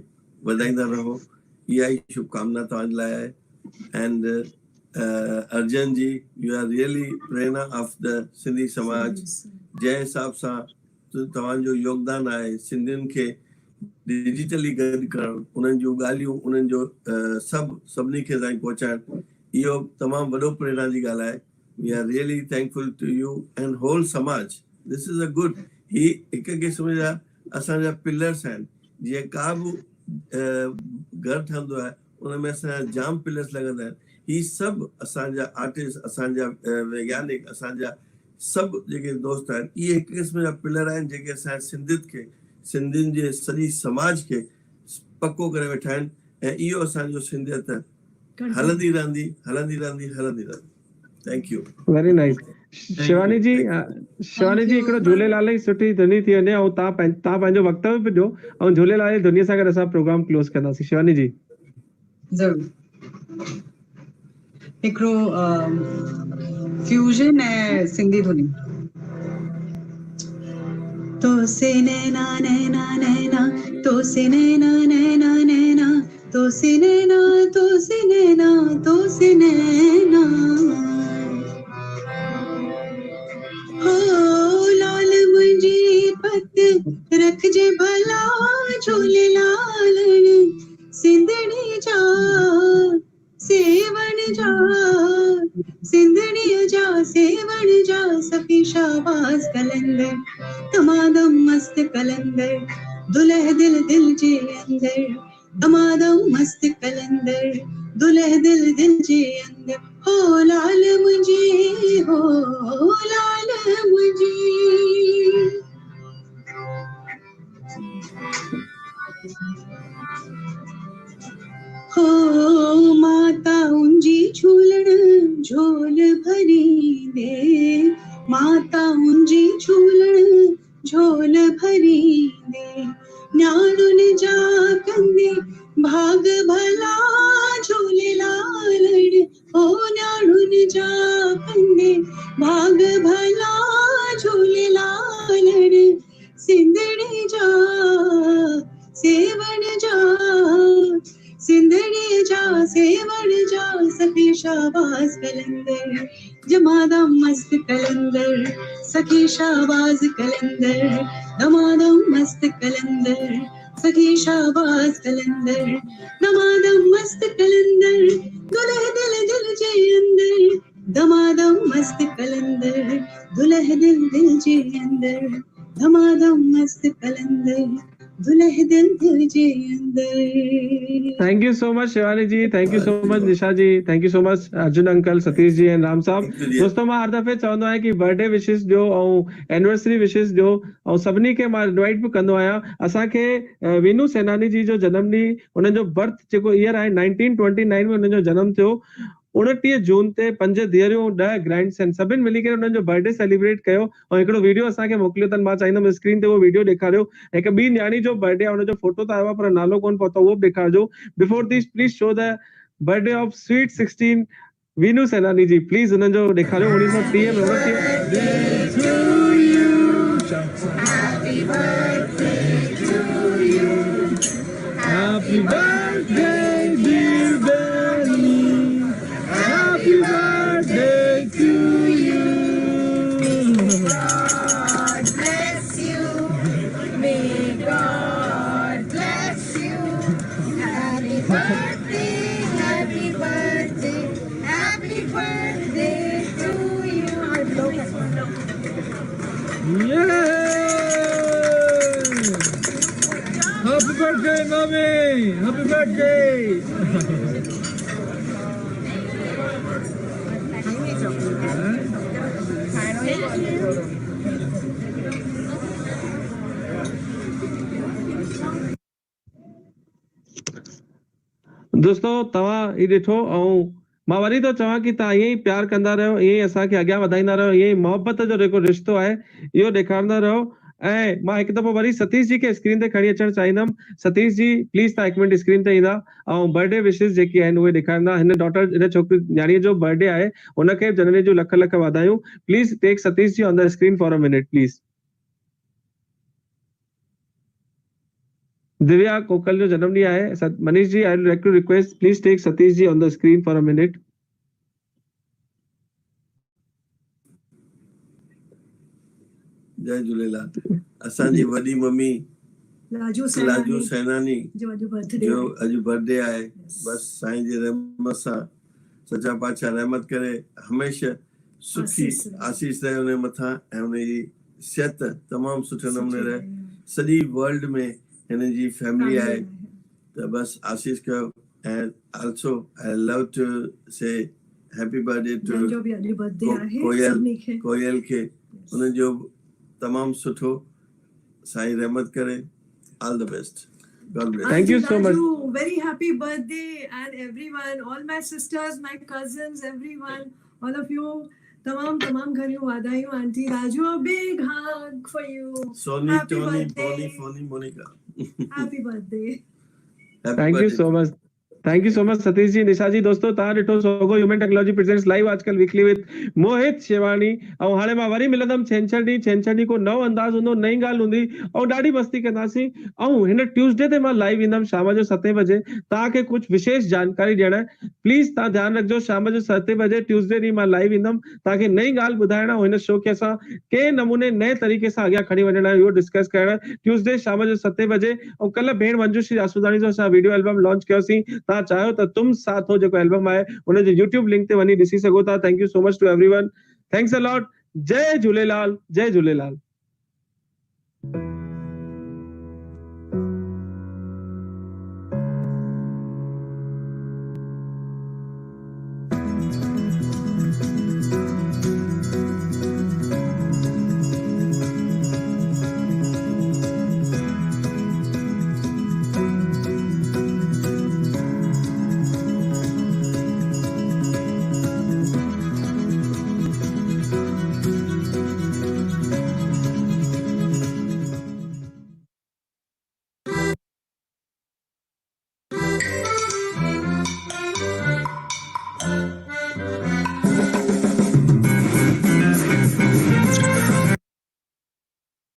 Speaker 6: वधाईंदा रहो, इहा ई शुभकामना तव्हांजे लाइ आहे। And Arjan ji, you are really प्रेरणा ऑफ द सिंधी समाज। जंहिं हिसाब सां तव्हांजो योगदान आहे सिंधियुनि खे डिजिटली गॾु करणु, उन्हनि जूं ॻाल्हियूं, उन्हनि जो सभिनी खे ताईं पहुचाइणु, इहो तमामु वॾो प्रेरणा जी ॻाल्हि आहे। We are really thankful to you and whole समाज। दिस इज़ अ गुड, ही हिकु क़िस्म जा असांजा पिलर्स आहिनि। जीअं का बि घर ठहंदो आहे उनमें असांजा जाम पिलर्स लॻंदा आहिनि। ही सभु असांजा आर्टिस्ट, असांजा वैज्ञानिक, असांजा सभु जेके दोस्त आहिनि इहे हिक क़िस्म जा पिलर आहिनि जेके असांजे सिंधियत खे सिंधियुनि जे सॼी समाज खे पको करे वेठा आहिनि ऐं इहो असांजो सिंधियत हलंदी रहंदी हलंदी रहंदी हलंदी रहंदी। Thank you.
Speaker 1: Very nice. Shivani ji Shivani ji हिकिड़ो झूलेलाल जी सुठी धुनी थी वञे ऐं तव्हां पंहिंजो वक्तव्य बि ॾियो ऐं झूलेलाल जी धुनीअ सां गॾु असां प्रोग्राम क्लोज कंदासीं। शिवानी जी
Speaker 2: ज़रूर। हिकिड़ो फ्यूजन ऐं सिंधी धुनी। तो से नैना नैना नैना तो से नैना नैना नैना तो से नैना तो से नैना तो से नैना हो लाल मुंहिंजी पत रखजे भला झूलेलाल सिंधड़ी जा सेवण जा सिंधड़ीअ जा सेवण जा सखी शाहबाज कलंदर तमादम मस्त कलंदर दुल्ह दिल दिल जे अंदर तमादम मस्त कलंदर दुल्ह दिल दिल जे अंदर हो लाल मुंहिंजी हो लाल मुंहिंजी हो माता उंजी झूलण झोल भरी दे माता उंजी झूलण झोल भरी दे न्याणुन जा कंदे भाग भला झूलेलाल ओ न्याणुन जा कंदे भाग भला झूलेलाल सिंधड़ी जा सेवण जा सिंधड़ी जा सेवण जा सखी शाहबाज कलंदर जमादम मस्त कलंदर सखी शाहबाज कलंदर दमादम मस्त कलंदर सखी शाहबाज कलंदर दमादम मस्त कलंदर दुल्ह दिल दिल जे अंदर दमादम मस्त कलंदर दुल्ह दिल दिल जे अंदर दमादम मस्त कलंदर दुल्ह दिल दिल जे अंदर।
Speaker 1: Thank you so much Shivani ji, thank you so much Nisha ji, thank you so much Arjun uncle, Satish ji and Ram साहब। दोस्तों मां हर दफ़े चवंदो आहियां कि बर्थडे विशेस ॾियो ऐं एनिवर्सरी विशेस ॾियो ऐं सभिनी खे मां इनवाइट बि कंदो आहियां। असांखे वीनू सेनानी जी जो जनम ॾींहुं उन्हनि जो बर्थ जेको ईयर आहे 1929 में उन्हनि जो जनम थियो। 29 जून ते 5 धीअरूं 10 ग्रैंड्स आहिनि, सभिनि मिली करे उन्हनि जो बर्थडे सेलिब्रेट कयो ऐं हिकिड़ो वीडियो असांखे मोकिलियो अथनि। मां चाहींदुमि स्क्रीन ते उहो वीडियो ॾेखारियो। हिकु ॿी न्याणी जो बर्थडे आहे, हुनजो फोटो त आयो आहे पर नालो कोन पहुतो, उहो बि ॾेखारिजो। Before this please show the birthday of sweet 16 Vinu Senani ji, please हुननि जो ॾेखारियो। 1930 में Happy birthday, dear Benny. Happy birthday to you.
Speaker 9: God bless you. May God bless you. Happy birthday, happy birthday, happy birthday to you.
Speaker 1: Yeah! Happy birthday, mommy! Happy birthday! दोस्तों तव्हां ही ॾिठो ऐं मां वरी थो चवां कि तव्हां ईअं ई प्यार कंदा रहियो, ईअं ई असांखे अॻियां वधाईंदा रहियो, ईअं ई मोहबत जो जेको रिश्तो आहे इहो ॾेखारींदा रहियो। ऐं मां हिकु दफ़ो वरी सतीश जी खे स्क्रीन ते खणी अचणु चाहींदुमि। सतीश जी प्लीज तव्हां हिकु मिनट स्क्रीन ते ईंदा ऐं बर्थडे विशेस जेकी आहिनि उहे ॾेखारींदा। हिन डॉटर हिन छोकिरी न्याणीअ जो बर्थडे आहे, हुनखे जनवरी जूं लख लख वाधायूं। Please take Satish ji on the screen for a minute please. Divya Kokal जो जन्म ॾींहुं आहे। Manish ji I would like to request please take Satish ji on the screen for a minute.
Speaker 6: जय झूलेलाल। असांजी वॾी मम्मी
Speaker 7: लाजू
Speaker 6: लाजू सैनानी
Speaker 7: जो अॼु बर्थडे
Speaker 6: जो अॼु बर्थडे आहे। बस साईं जी रहमत सां सचा पातशाह रहमत करे हमेशा सुठी आशीष रहे उन मथां ऐं उनजी सिहत तमामु सुठे नमूने रहे। सॼी वर्ल्ड में हिन जी फैमिली आहे त बस आशीष कयो। And also I love to say happy birthday to
Speaker 7: जंहिंजो बि अॼु बर्थडे आहे
Speaker 6: कोयल
Speaker 7: सभिनी खे
Speaker 6: कोयल खे उन्हनि जो तमामु सुठो साईं रहमत करे all the best God bless
Speaker 1: Thank you so much.
Speaker 7: Raju, very happy birthday and everyone, all my sisters, my cousins, everyone, all of you. Tamam घणियूं वाधायूं aunty Raju. A big hug for you.
Speaker 6: Soni
Speaker 7: Happy
Speaker 6: Tony
Speaker 7: birthday.
Speaker 6: Bonnie phony Monica
Speaker 7: Happy birthday.
Speaker 1: Thank you so much thank you so much Satish ji Nisha ji दोस्तों तव्हां ॾिठो Sogo human technology presents live Aajkal weekly with Mohit Shewani ऐं हाणे मां वरी मिलंदमि छंछरु ॾींहुं को नओं अंदाज़ हूंदो नई ॻाल्हि हूंदी ऐं ॾाढी मस्ती कंदासीं ऐं हिन ट्यूसडे ते मां लाइव ईंदमि शाम जो 7 बजे तव्हांखे कुझु विशेष जानकारी ॾियण प्लीज तव्हां ध्यानु रखिजो शाम जो 7 बजे ट्यूसडे ॾींहुं मां लाइव ईंदमि तव्हांखे नई ॻाल्हि ॿुधाइण ऐं हिन शो खे असां कंहिं नमूने नए तरीक़े सां अॻियां खणी वञण इहो डिस्कस करण ट्यूसडे शाम जो 7 बजे ऐं कल्ह भेण मंजूश्री आसूदाणी जो असां वीडियो एल्बम लॉन्च कयोसीं तव्हां चाहियो त तुम साथ हो जेको एल्बम आहे उन जे YouTube लिंक ते वञी ॾिसी सघो था thank you so much to everyone thanks a lot जय झूलेलाल जय झूलेलाल